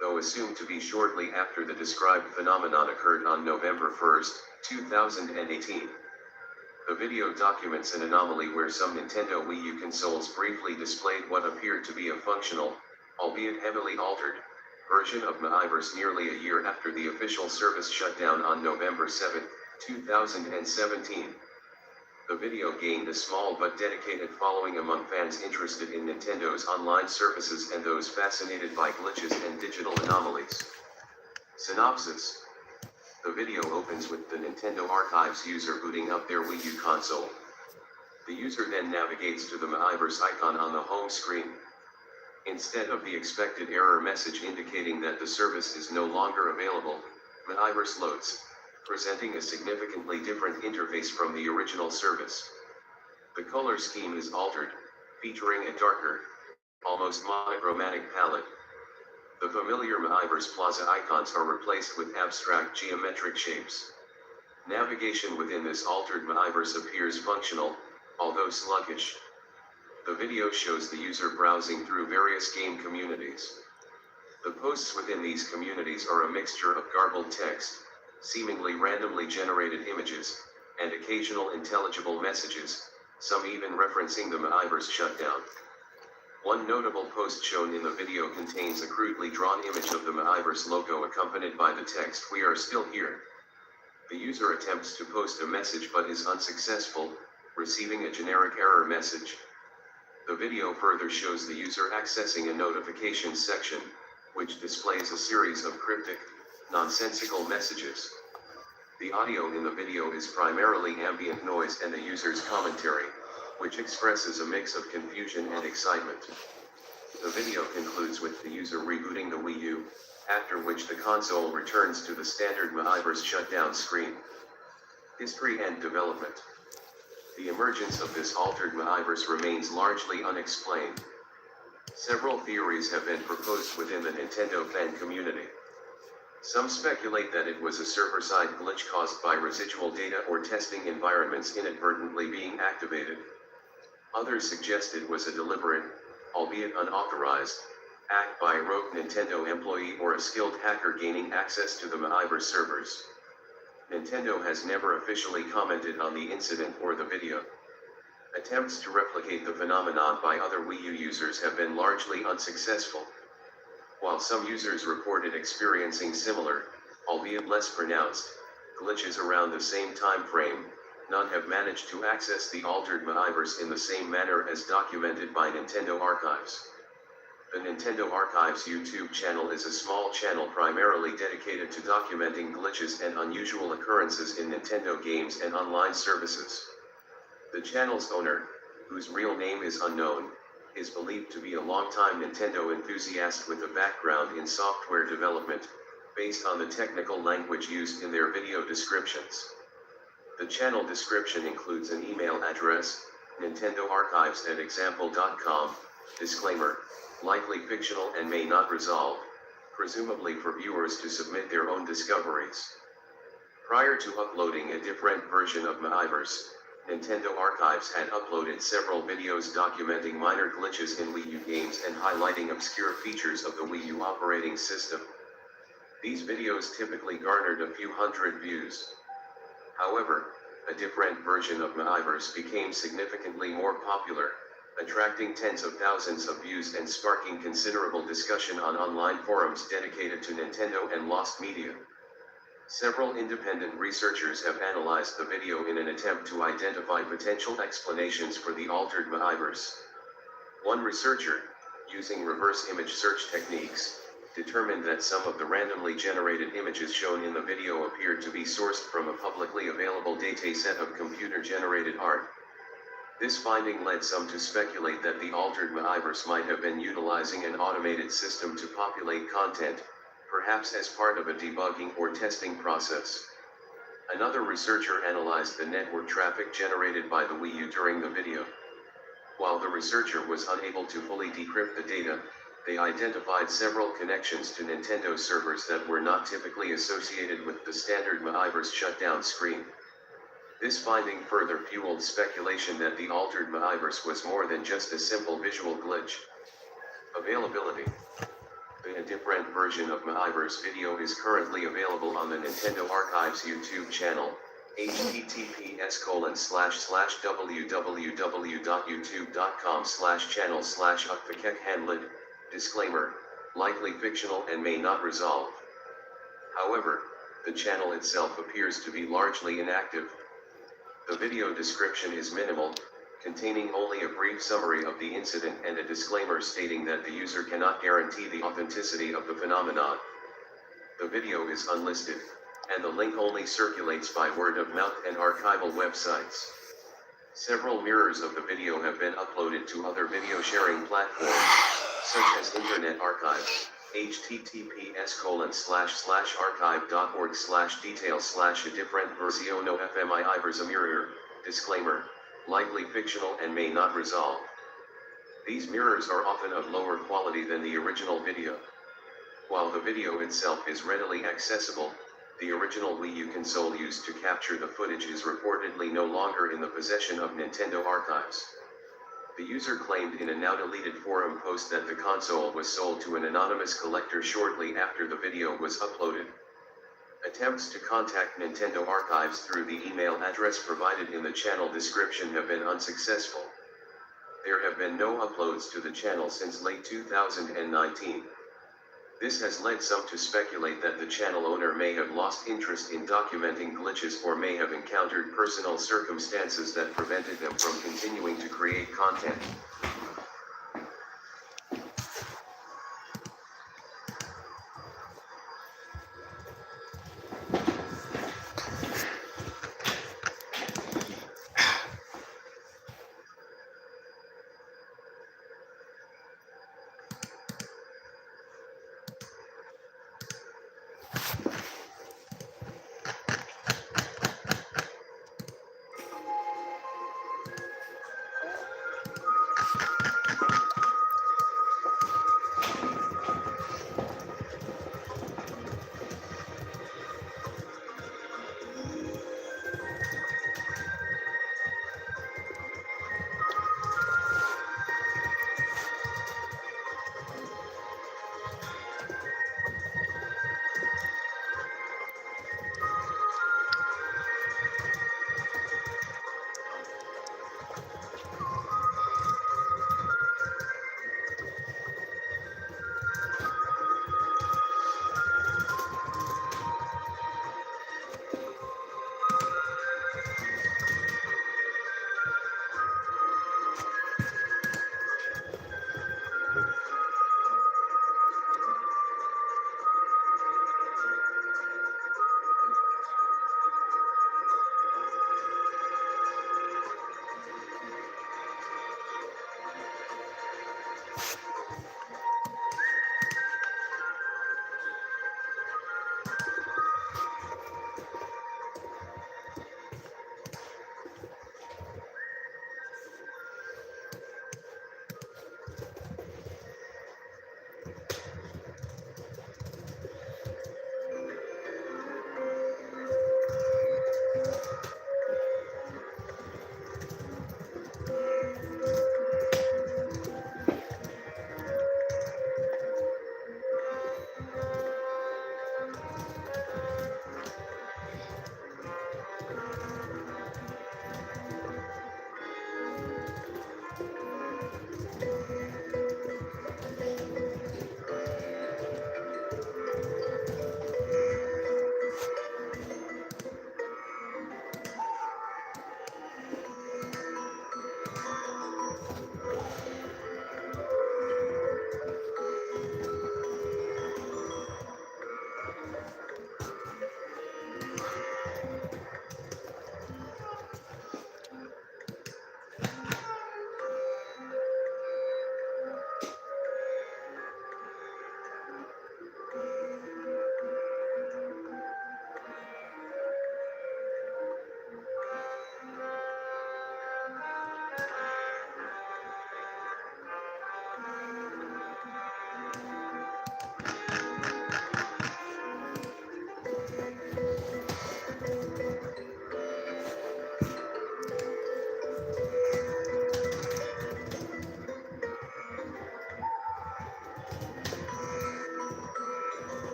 though assumed to be shortly after the described phenomenon occurred on November 1, 2018. The video documents an anomaly where some Nintendo Wii U consoles briefly displayed what appeared to be a functional, albeit heavily altered, version of Miiverse nearly a year after the official service shut down on November 7, 2017. The video gained a small but dedicated following among fans interested in Nintendo's online services and those fascinated by glitches and digital anomalies. Synopsis. The video opens with the Nintendo Archives user booting up their Wii U console. The user then navigates to the Miiverse icon on the home screen. Instead of the expected error message indicating that the service is no longer available, Miiverse loads, presenting a significantly different interface from the original service. The color scheme is altered, featuring a darker, almost monochromatic palette. The familiar Miiverse Plaza icons are replaced with abstract geometric shapes. Navigation within this altered Miiverse appears functional, although sluggish. The video shows the user browsing through various game communities. The posts within these communities are a mixture of garbled text, seemingly randomly generated images, and occasional intelligible messages, some even referencing the Miiverse shutdown. One notable post shown in the video contains a crudely drawn image of the Miiverse logo accompanied by the text "We are still here." The user attempts to post a message but is unsuccessful, receiving a generic error message. The video further shows the user accessing a notifications section, which displays a series of cryptic, nonsensical messages. The audio in the video is primarily ambient noise and the user's commentary, which expresses a mix of confusion and excitement. The video concludes with the user rebooting the Wii U, after which the console returns to the standard Miiverse shutdown screen. History and development. The emergence of this altered Miiverse remains largely unexplained. Several theories have been proposed within the Nintendo fan community. Some speculate that it was a server-side glitch caused by residual data or testing environments inadvertently being activated. Others suggest it was a deliberate, albeit unauthorized, act by a rogue Nintendo employee or a skilled hacker gaining access to the Miiverse servers. Nintendo has never officially commented on the incident or the video. Attempts to replicate the phenomenon by other Wii U users have been largely unsuccessful. While some users reported experiencing similar, albeit less pronounced, glitches around the same time frame, none have managed to access the altered Miiverse in the same manner as documented by Nintendo Archives. The Nintendo Archives YouTube channel is a small channel primarily dedicated to documenting glitches and unusual occurrences in Nintendo games and online services. The channel's owner, whose real name is unknown, is believed to be a longtime Nintendo enthusiast with a background in software development, based on the technical language used in their video descriptions. The channel description includes an email address, nintendoarchives@example.com, disclaimer, likely fictional and may not resolve, presumably for viewers to submit their own discoveries. Prior to uploading a different version of Miiverse, Nintendo Archives had uploaded several videos documenting minor glitches in Wii U games and highlighting obscure features of the Wii U operating system. These videos typically garnered a few hundred views. However, a different version of Miiverse became significantly more popular, attracting tens of thousands of views and sparking considerable discussion on online forums dedicated to Nintendo and Lost Media. Several independent researchers have analyzed the video in an attempt to identify potential explanations for the altered Miiverse. One researcher, using reverse image search techniques, determined that some of the randomly generated images shown in the video appeared to be sourced from a publicly available dataset of computer-generated art. This finding led some to speculate that the altered Miiverse might have been utilizing an automated system to populate content, perhaps as part of a debugging or testing process. Another researcher analyzed the network traffic generated by the Wii U during the video. While the researcher was unable to fully decrypt the data, They identified several connections to Nintendo servers that were not typically associated with the standard Miiverse shutdown screen. This finding further fueled speculation that the altered Miiverse was more than just a simple visual glitch. Availability. A different version of Miiverse video is currently available on the Nintendo Archives YouTube channel, https://www.youtube.com/channel/ukthekekhanlid. Disclaimer, likely fictional and may not resolve. However, the channel itself appears to be largely inactive. The video description is minimal, containing only a brief summary of the incident and a disclaimer stating that the user cannot guarantee the authenticity of the phenomenon. The video is unlisted, and the link only circulates by word of mouth and archival websites. Several mirrors of the video have been uploaded to other video sharing platforms, such as Internet Archive, https://archive.org/details/a different versione of Miiverse mirror. Disclaimer, likely fictional and may not resolve. These mirrors are often of lower quality than the original video. While the video itself is readily accessible, the original Wii U console used to capture the footage is reportedly no longer in the possession of Nintendo Archives. The user claimed in a now-deleted forum post that the console was sold to an anonymous collector shortly after the video was uploaded. Attempts to contact Nintendo Archives through the email address provided in the channel description have been unsuccessful. There have been no uploads to the channel since late 2019. This has led some to speculate that the channel owner may have lost interest in documenting glitches or may have encountered personal circumstances that prevented them from continuing to create content.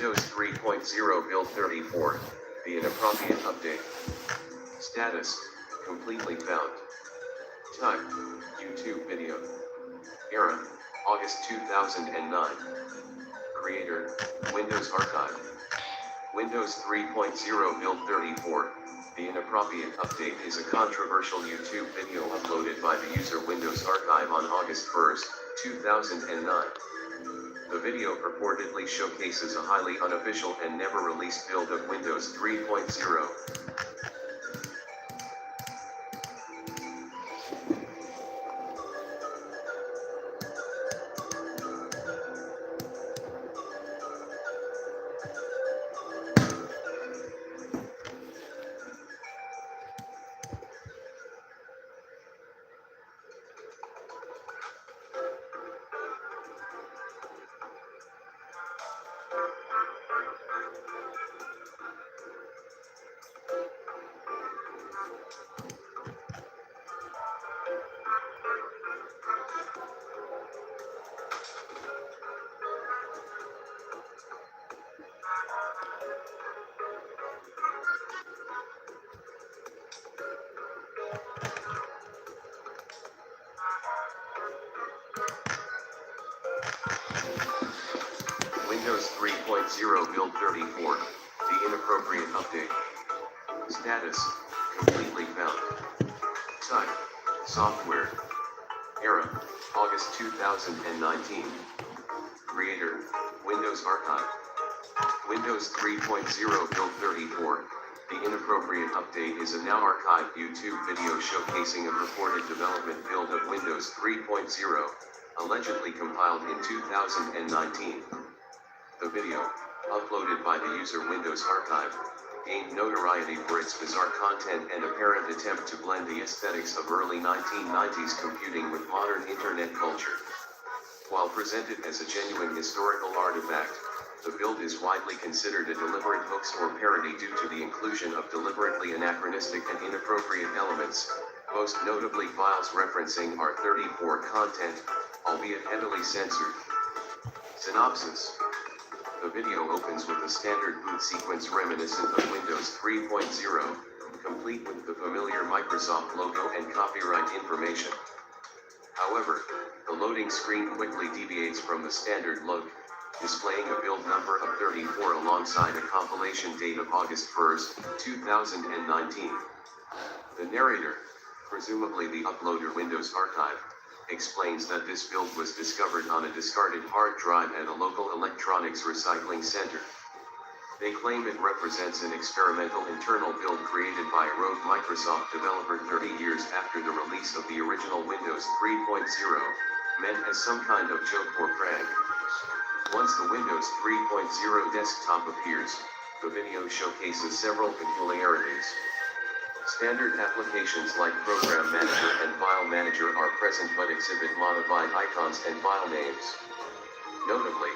Windows 3.0 Build 34, the inappropriate update. Status, completely found. Type, YouTube video. Era, August 2009. Creator, Windows Archive. Windows 3.0 Build 34, the inappropriate update is a controversial YouTube video uploaded by the user Windows Archive on August 1, 2009. The video purportedly showcases a highly unofficial and never released build of Windows 3.0. Windows 3.0 Build 34, the inappropriate update. Status, completely found. Type, software. Era, August 2019. Creator, Windows Archive. Windows 3.0 Build 34, the inappropriate update is a now archived YouTube video showcasing a purported development build of Windows 3.0, allegedly compiled in 2019. The video, uploaded by the user Windows Archive, gained notoriety for its bizarre content and apparent attempt to blend the aesthetics of early 1990s computing with modern internet culture. While presented as a genuine historical artifact, the build is widely considered a deliberate hoax or parody due to the inclusion of deliberately anachronistic and inappropriate elements, most notably files referencing R34 content, albeit heavily censored. Synopsis. The video opens with a standard boot sequence reminiscent of Windows 3.0, complete with the familiar Microsoft logo and copyright information. However, the loading screen quickly deviates from the standard look, displaying a build number of 34 alongside a compilation date of August 1, 2019. The narrator, presumably the uploader Windows Archive, explains that this build was discovered on a discarded hard drive at a local electronics recycling center. They claim it represents an experimental internal build created by a rogue Microsoft developer 30 years after the release of the original Windows 3.0, meant as some kind of joke or prank. Once the Windows 3.0 desktop appears, the video showcases several peculiarities. Standard applications like Program Manager and File Manager are present but exhibit modified icons and file names. Notably,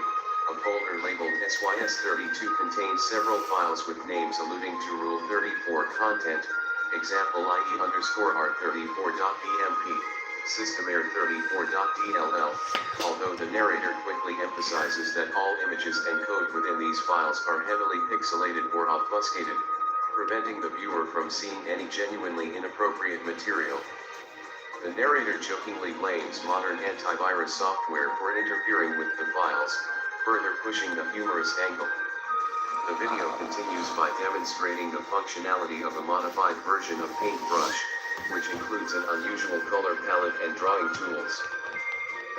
a folder labeled SYS32 contains several files with names alluding to Rule 34 content, example IE_R34.bmp, SystemError34.dll, although the narrator quickly emphasizes that all images and code within these files are heavily pixelated or obfuscated, preventing the viewer from seeing any genuinely inappropriate material. The narrator jokingly blames modern antivirus software for interfering with the files, further pushing the humorous angle. The video continues by demonstrating the functionality of a modified version of Paintbrush, which includes an unusual color palette and drawing tools.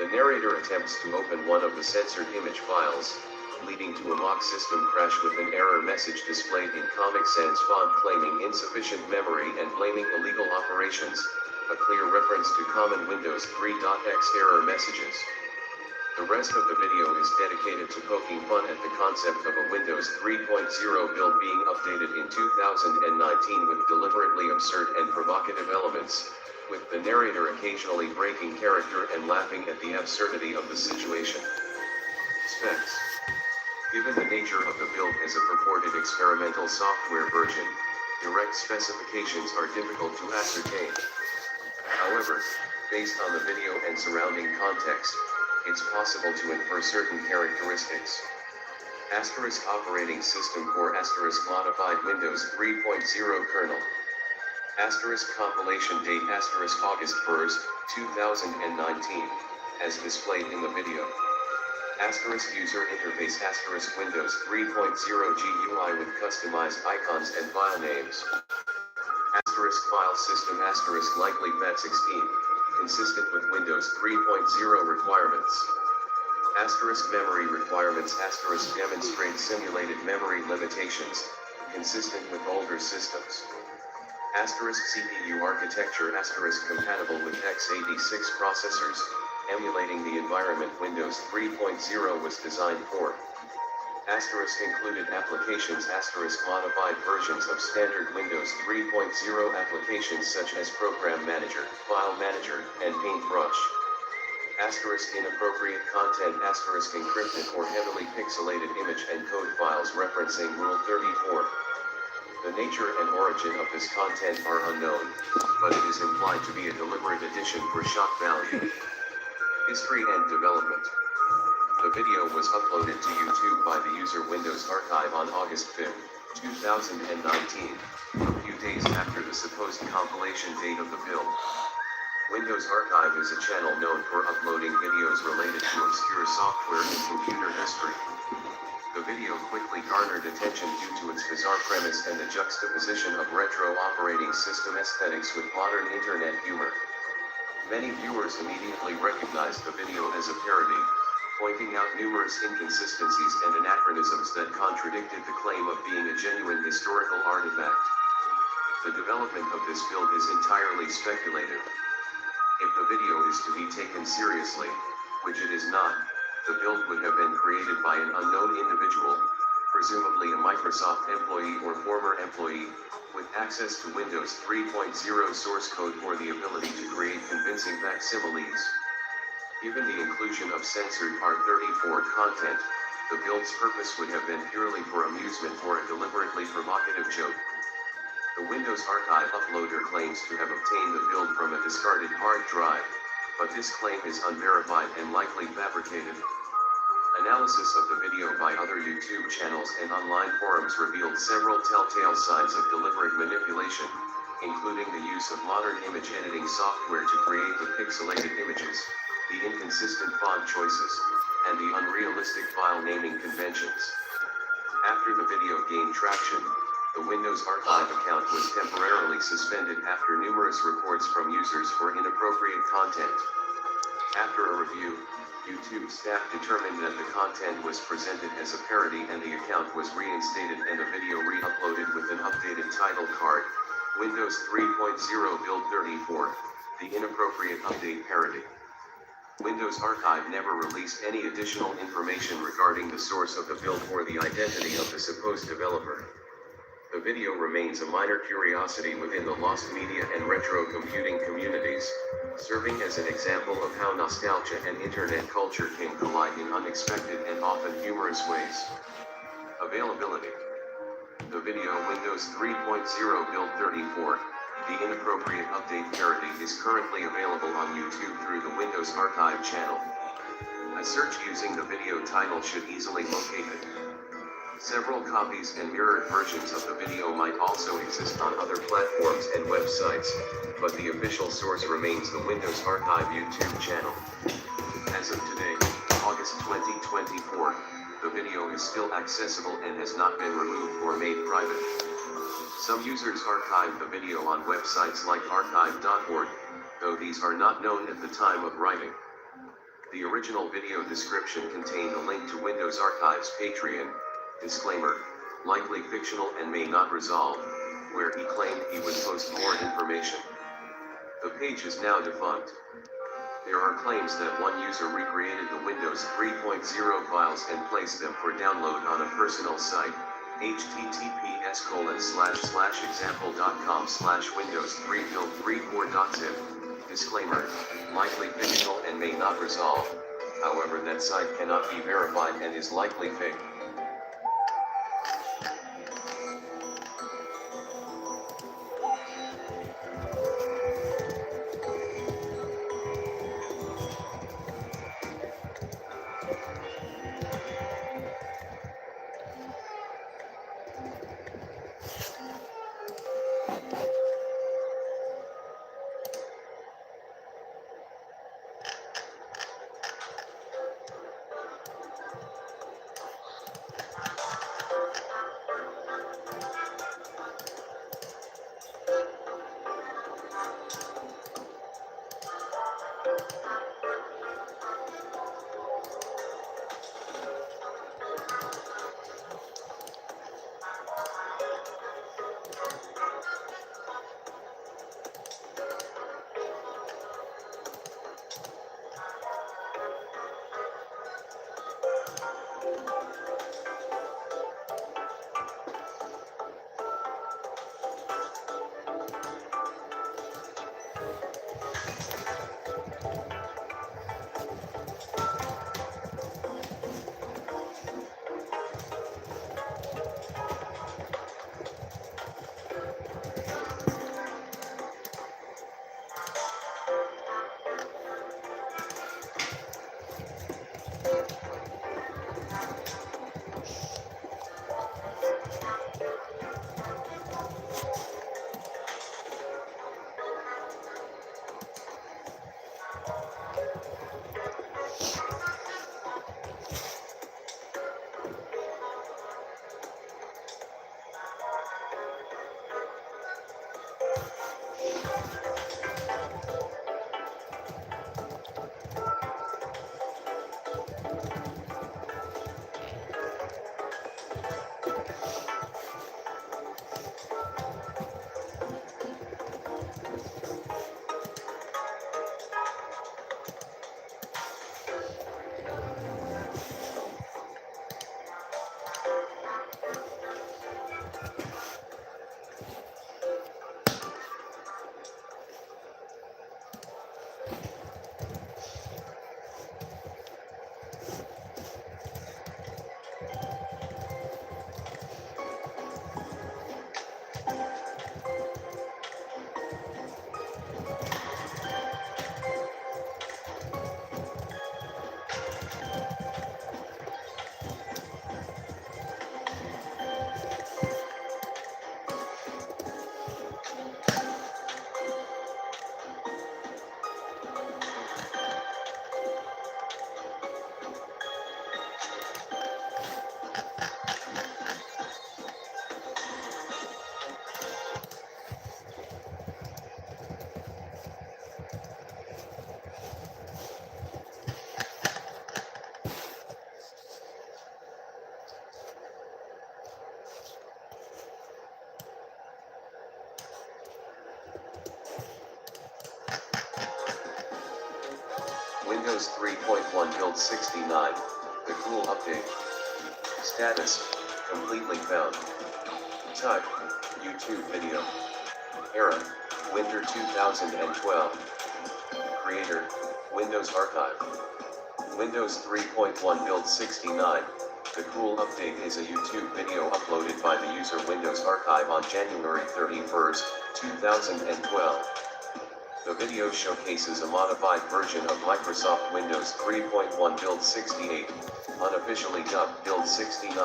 The narrator attempts to open one of the censored image files, leading to a mock system crash with an error message displayed in Comic Sans font claiming insufficient memory and blaming illegal operations, a clear reference to common Windows 3.x error messages. The rest of the video is dedicated to poking fun at the concept of a Windows 3.0 build being updated in 2019 with deliberately absurd and provocative elements, with the narrator occasionally breaking character and laughing at the absurdity of the situation. Specs. Given the nature of the build as a purported experimental software version, direct specifications are difficult to ascertain. However, based on the video and surrounding context, it's possible to infer certain characteristics. Asterisk operating system for asterisk modified Windows 3.0 kernel. Asterisk compilation date asterisk August 1st, 2019, as displayed in the video. Asterisk user interface asterisk Windows 3.0 GUI with customized icons and file names. Asterisk file system asterisk likely FAT16, consistent with Windows 3.0 requirements. Asterisk memory requirements asterisk demonstrate simulated memory limitations, consistent with older systems. Asterisk CPU architecture asterisk compatible with x86 processors, emulating the environment Windows 3.0 was designed for. Asterisk included applications asterisk modified versions of standard Windows 3.0 applications such as Program Manager, File Manager, and Paintbrush. Asterisk inappropriate content asterisk encrypted or heavily pixelated image and code files referencing Rule 34. The nature and origin of this content are unknown, but it is implied to be a deliberate addition for shock value. History and development. The video was uploaded to YouTube by the user Windows Archive on August 5, 2019, a few days after the supposed compilation date of the build. Windows Archive is a channel known for uploading videos related to obscure software and computer history. The video quickly garnered attention due to its bizarre premise and the juxtaposition of retro operating system aesthetics with modern internet humor. Many viewers immediately recognized the video as a parody, pointing out numerous inconsistencies and anachronisms that contradicted the claim of being a genuine historical artifact. The development of this build is entirely speculative. If the video is to be taken seriously, which it is not, the build would have been created by an unknown individual, presumably a Microsoft employee or former employee, with access to Windows 3.0 source code for the ability to create convincing facsimiles. Given the inclusion of censored R34 content, the build's purpose would have been purely for amusement or a deliberately provocative joke. The Windows Archive uploader claims to have obtained the build from a discarded hard drive, but this claim is unverified and likely fabricated. Analysis of the video by other YouTube channels and online forums revealed several telltale signs of deliberate manipulation, including the use of modern image editing software to create the pixelated images, the inconsistent font choices, and the unrealistic file naming conventions. After the video gained traction, the Windows Archive account was temporarily suspended after numerous reports from users for inappropriate content. After a review, YouTube staff determined that the content was presented as a parody and the account was reinstated and the video re-uploaded with an updated title card, Windows 3.0 Build 34, the inappropriate update parody. Windows Archive never released any additional information regarding the source of the build or the identity of the supposed developer. The video remains a minor curiosity within the lost media and retro computing communities, serving as an example of how nostalgia and internet culture can collide in unexpected and often humorous ways. Availability. The video Windows 3.0 Build 34, the inappropriate update parody is currently available on YouTube through the Windows Archive channel. A search using the video title should easily locate it. Several copies and mirrored versions of the video might also exist on other platforms and websites, but the official source remains the Windows Archive YouTube channel. As of today, August 2024, the video is still accessible and has not been removed or made private. Some users archive the video on websites like archive.org, though these are not known at the time of writing. The original video description contained a link to Windows Archive's Patreon. Disclaimer, likely fictional and may not resolve, where he claimed he would post more information. The page is now defunct. There are claims that one user recreated the Windows 3.0 files and placed them for download on a personal site, https://example.com/windows3build34.zip. Disclaimer, likely fictional and may not resolve, however that site cannot be verified and is likely fake. Windows 3.1 Build 69, the cool update. Status, completely found. Type, YouTube video. Era, Winter 2012. Creator, Windows Archive. Windows 3.1 Build 69, the cool update is a YouTube video uploaded by the user Windows Archive on January 31, 2012. The video showcases a modified version of Microsoft Windows 3.1 Build 68, unofficially dubbed Build 69.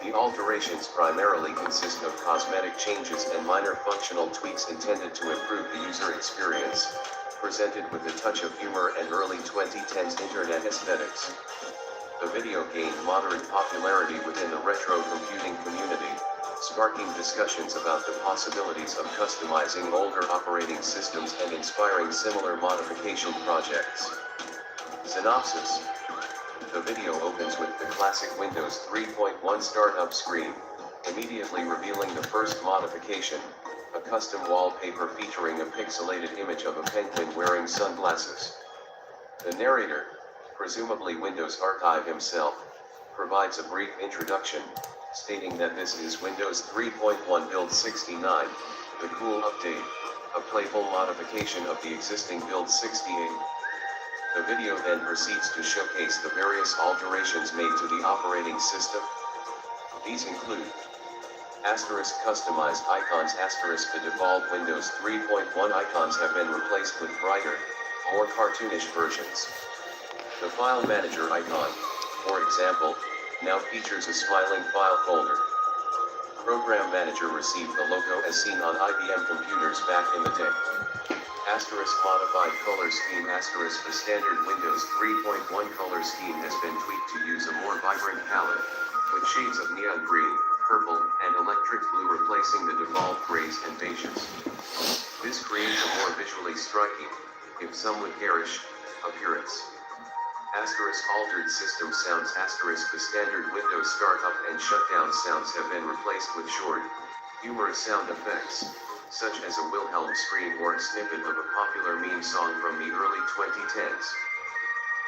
The alterations primarily consist of cosmetic changes and minor functional tweaks intended to improve the user experience, presented with a touch of humor and early 2010s internet aesthetics. The video gained moderate popularity within the retro computing community, sparking discussions about the possibilities of customizing older operating systems and inspiring similar modification projects. Synopsis. The video opens with the classic Windows 3.1 startup screen, immediately revealing the first modification, a custom wallpaper featuring a pixelated image of a penguin wearing sunglasses. The narrator, presumably Windows Archive himself, provides a brief introduction, stating that this is Windows 3.1 Build 69, the cool update, a playful modification of the existing Build 68. The video then proceeds to showcase the various alterations made to the operating system. These include customized icons. The default Windows 3.1 icons have been replaced with brighter, more cartoonish versions. The File Manager icon, for example, now features a smiling file folder. Program Manager received the logo as seen on IBM computers back in the day. Modified color scheme. The standard Windows 3.1 color scheme has been tweaked to use a more vibrant palette, with shades of neon green, purple, and electric blue replacing the default grays and beiges. This creates a more visually striking, if somewhat garish, appearance. Altered system sounds. The standard Windows startup and shutdown sounds have been replaced with short, humorous sound effects, such as a Wilhelm scream or a snippet of a popular meme song from the early 2010s.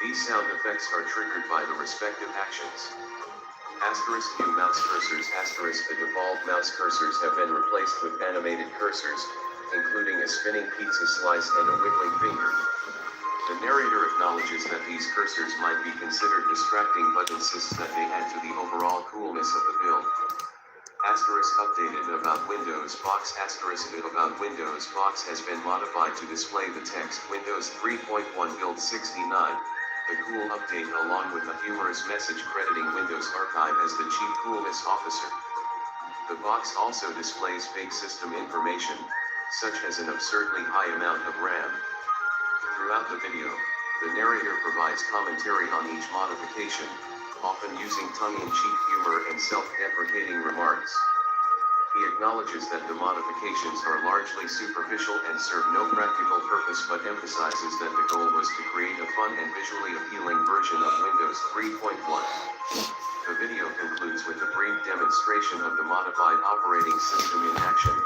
These sound effects are triggered by the respective actions. New mouse cursors. The default mouse cursors have been replaced with animated cursors, including a spinning pizza slice and a wiggling finger. The narrator acknowledges that these cursors might be considered distracting but insists that they add to the overall coolness of the build. Updated About Windows Box. About Windows Box has been modified to display the text Windows 3.1 Build 69, the cool update, along with a humorous message crediting Windows Archive as the chief coolness officer. The box also displays fake system information, such as an absurdly high amount of RAM. Throughout the video, the narrator provides commentary on each modification, often using tongue-in-cheek humor and self-deprecating remarks. He acknowledges that the modifications are largely superficial and serve no practical purpose, but emphasizes that the goal was to create a fun and visually appealing version of Windows 3.1. The video concludes with a brief demonstration of the modified operating system in action,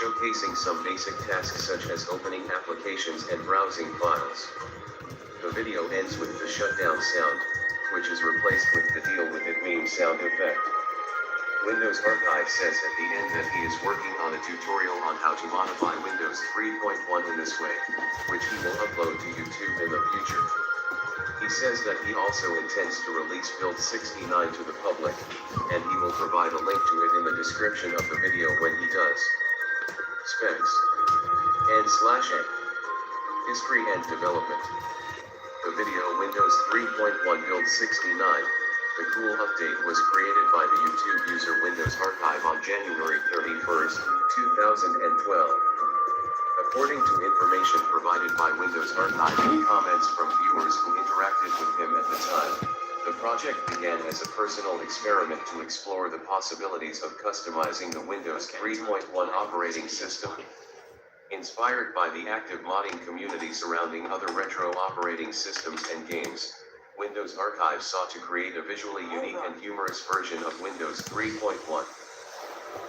showcasing some basic tasks such as opening applications and browsing files. The video ends with the shutdown sound, which is replaced with the Deal With It meme sound effect. Windows Archive says at the end that he is working on a tutorial on how to modify Windows 3.1 in this way, which he will upload to YouTube in the future. He says that he also intends to release Build 69 to the public, and he will provide a link to it in the description of the video when he does. Specs. N/A. History and development. The video Windows 3.1 Build 69, the cool update, was created by the YouTube user Windows Archive on January 31, 2012. According to information provided by Windows Archive and comments from viewers who interacted with him at the time, the project began as a personal experiment to explore the possibilities of customizing the Windows 3.1 operating system. Inspired by the active modding community surrounding other retro operating systems and games, Windows Archive sought to create a visually unique and humorous version of Windows 3.1.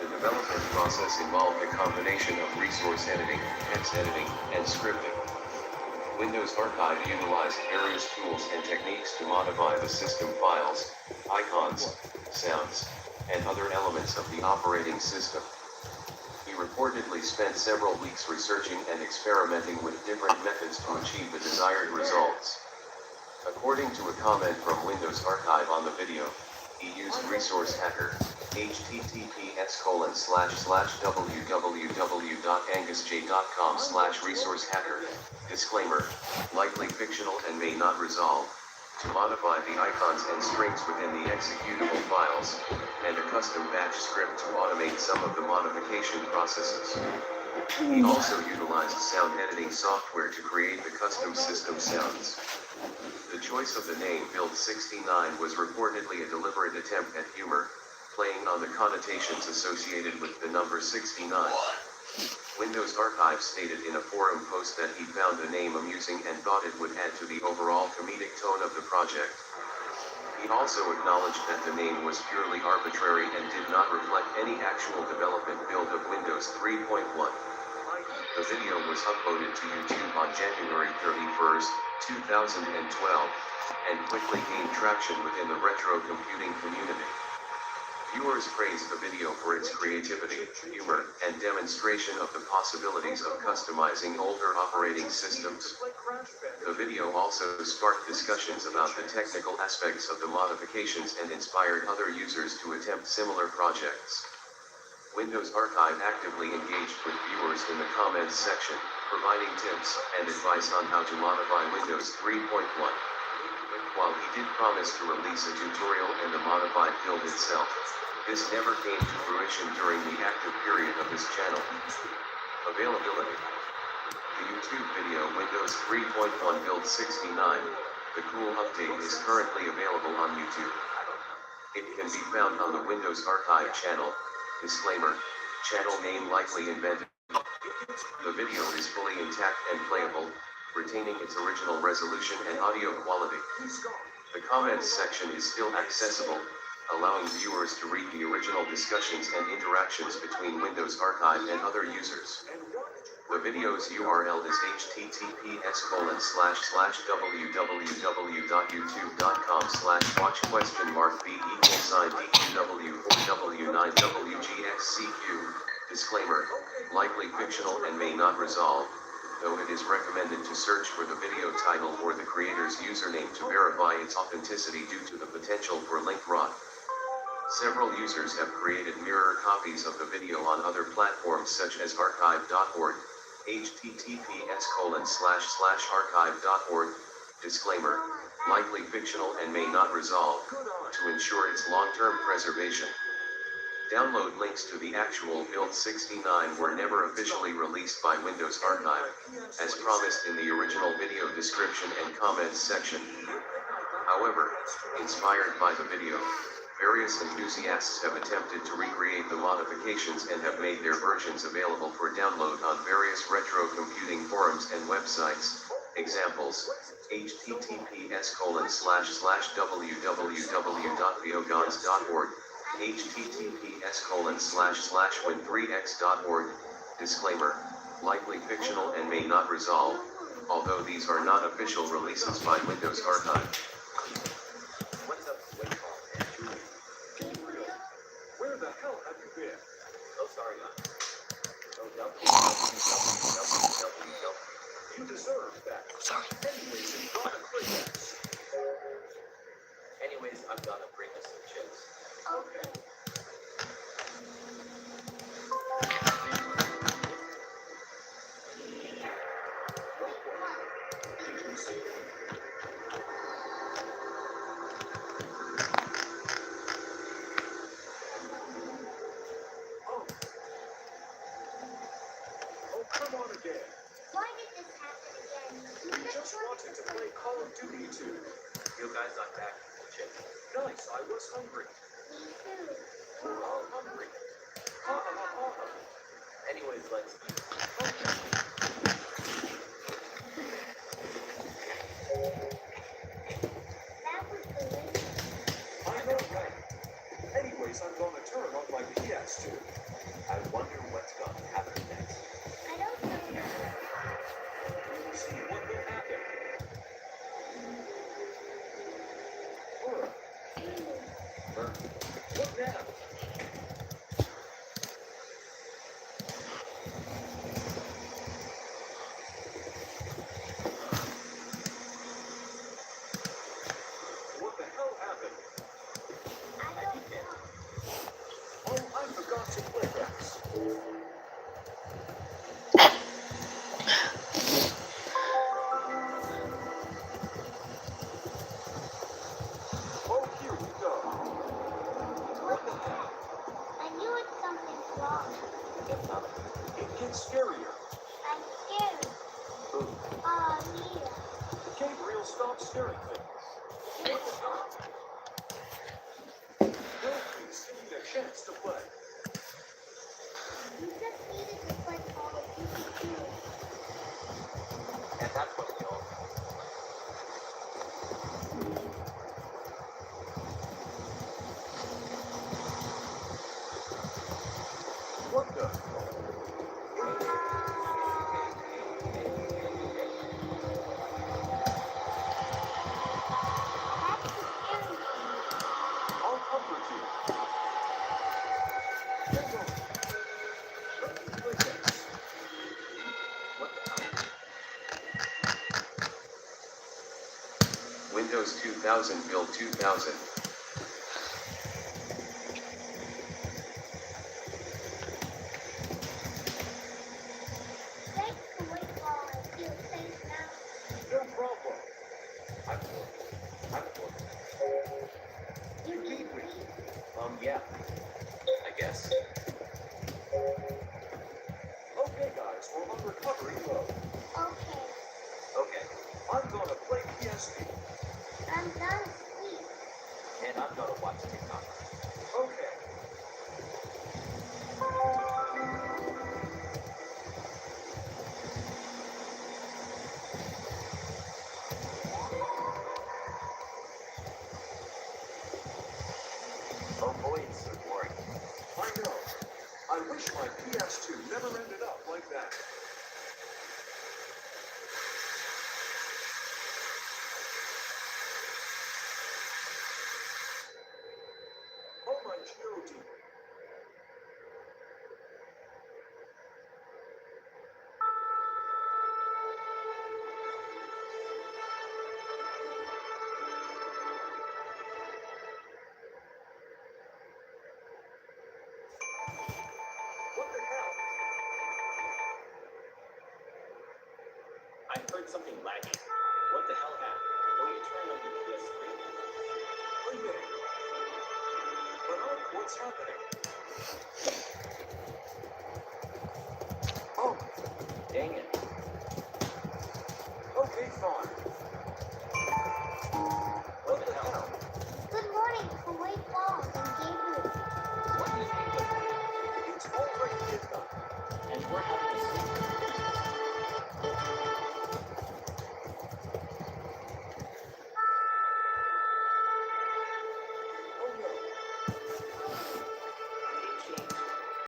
The development process involved a combination of resource editing, text editing, and scripting. Windows Archive utilized various tools and techniques to modify the system files, icons, sounds, and other elements of the operating system. He reportedly spent several weeks researching and experimenting with different methods to achieve the desired results. According to a comment from Windows Archive on the video, he used Resource Hacker, https://www.angusj.com/resourcehacker, disclaimer, likely fictional and may not resolve, to modify the icons and strings within the executable files, and a custom batch script to automate some of the modification processes. He also utilized sound editing software to create the custom system sounds. The choice of the name Build 69 was reportedly a deliberate attempt at humor, playing on the connotations associated with the number 69. Windows Archive stated in a forum post that he found the name amusing and thought it would add to the overall comedic tone of the project. He also acknowledged that the name was purely arbitrary and did not reflect any actual development build of Windows 3.1. The video was uploaded to YouTube on January 31, 2012, and quickly gained traction within the retro computing community. Viewers praised the video for its creativity, humor, and demonstration of the possibilities of customizing older operating systems. The video also sparked discussions about the technical aspects of the modifications and inspired other users to attempt similar projects. Windows Archive actively engaged with viewers in the comments section, providing tips and advice on how to modify Windows 3.1. While he did promise to release a tutorial and the modified build itself, this never came to fruition during the active period of his channel. Availability. The YouTube video Windows 3.1 Build 69, the cool update is currently available on YouTube. It can be found on the Windows Archive channel. Disclaimer, channel name likely invented. The video is fully intact and playable, retaining its original resolution and audio quality. The comments section is still accessible, allowing viewers to read the original discussions and interactions between Windows Archive and other users. The video's URL is https://www.youtube.com/watch?mark/b=DEW4W9WGXCQ. Disclaimer, likely fictional and may not resolve, though it is recommended to search for the video title or the creator's username to verify its authenticity due to the potential for link rot. Several users have created mirror copies of the video on other platforms such as archive.org, https://archive.org, disclaimer, likely fictional and may not resolve, to ensure its long-term preservation. Download links to the actual Build 69 were never officially released by Windows Archive, as promised in the original video description and comments section. However, inspired by the video, various enthusiasts have attempted to recreate the modifications and have made their versions available for download on various retro computing forums and websites. Examples: https://www.biogons.org, https://win3x.org. Disclaimer, likely fictional and may not resolve, although these are not official releases by Windows Archive. What's up, Waycom and Julie? Where the hell have you been? Oh, sorry, Oh, www. You deserve that. Sorry. Anyways, I'm gonna bring us some chips. Okay. Did you see it? Oh, come on again. Why did this happen again? We just wanted to play Call of Duty 2. You guys are back from the chip. Nice, I was hungry. Me too. We're all hungry. Ha ha ha ha ha. Anyways, let's eat. Okay. That was good. I know, right? Anyways, I'm gonna turn on my PS2. I wonder what's gonna happen next. I don't know. We'll see what will happen. move. Mia. Gabriel, stop staring things. What the hell? No, please, give me a chance to play. You just needed to play Call of Duty 2. And that's what we all know. What the? That's the scary thing. I'll comfort you. Get going. Let me play this. What the hell? Windows 2000 build 2000. Thanks for waiting while I feel safe now. No problem. I'm bored. You You need need me. me. Yeah. I guess. Okay, guys, we're on recovery mode. Okay. Okay. I'm gonna play PSP. I'm done asleep. And I'm gonna watch TikTok. Okay. Oh boy, it's so boring. I know. I wish my PS2 never ended up like that. Oh my GOD. What the hell? I heard something lagging. What the hell happened? Will you turn on your PS3? Wait a minute. Bernard, what's happening? Oh, Dang it.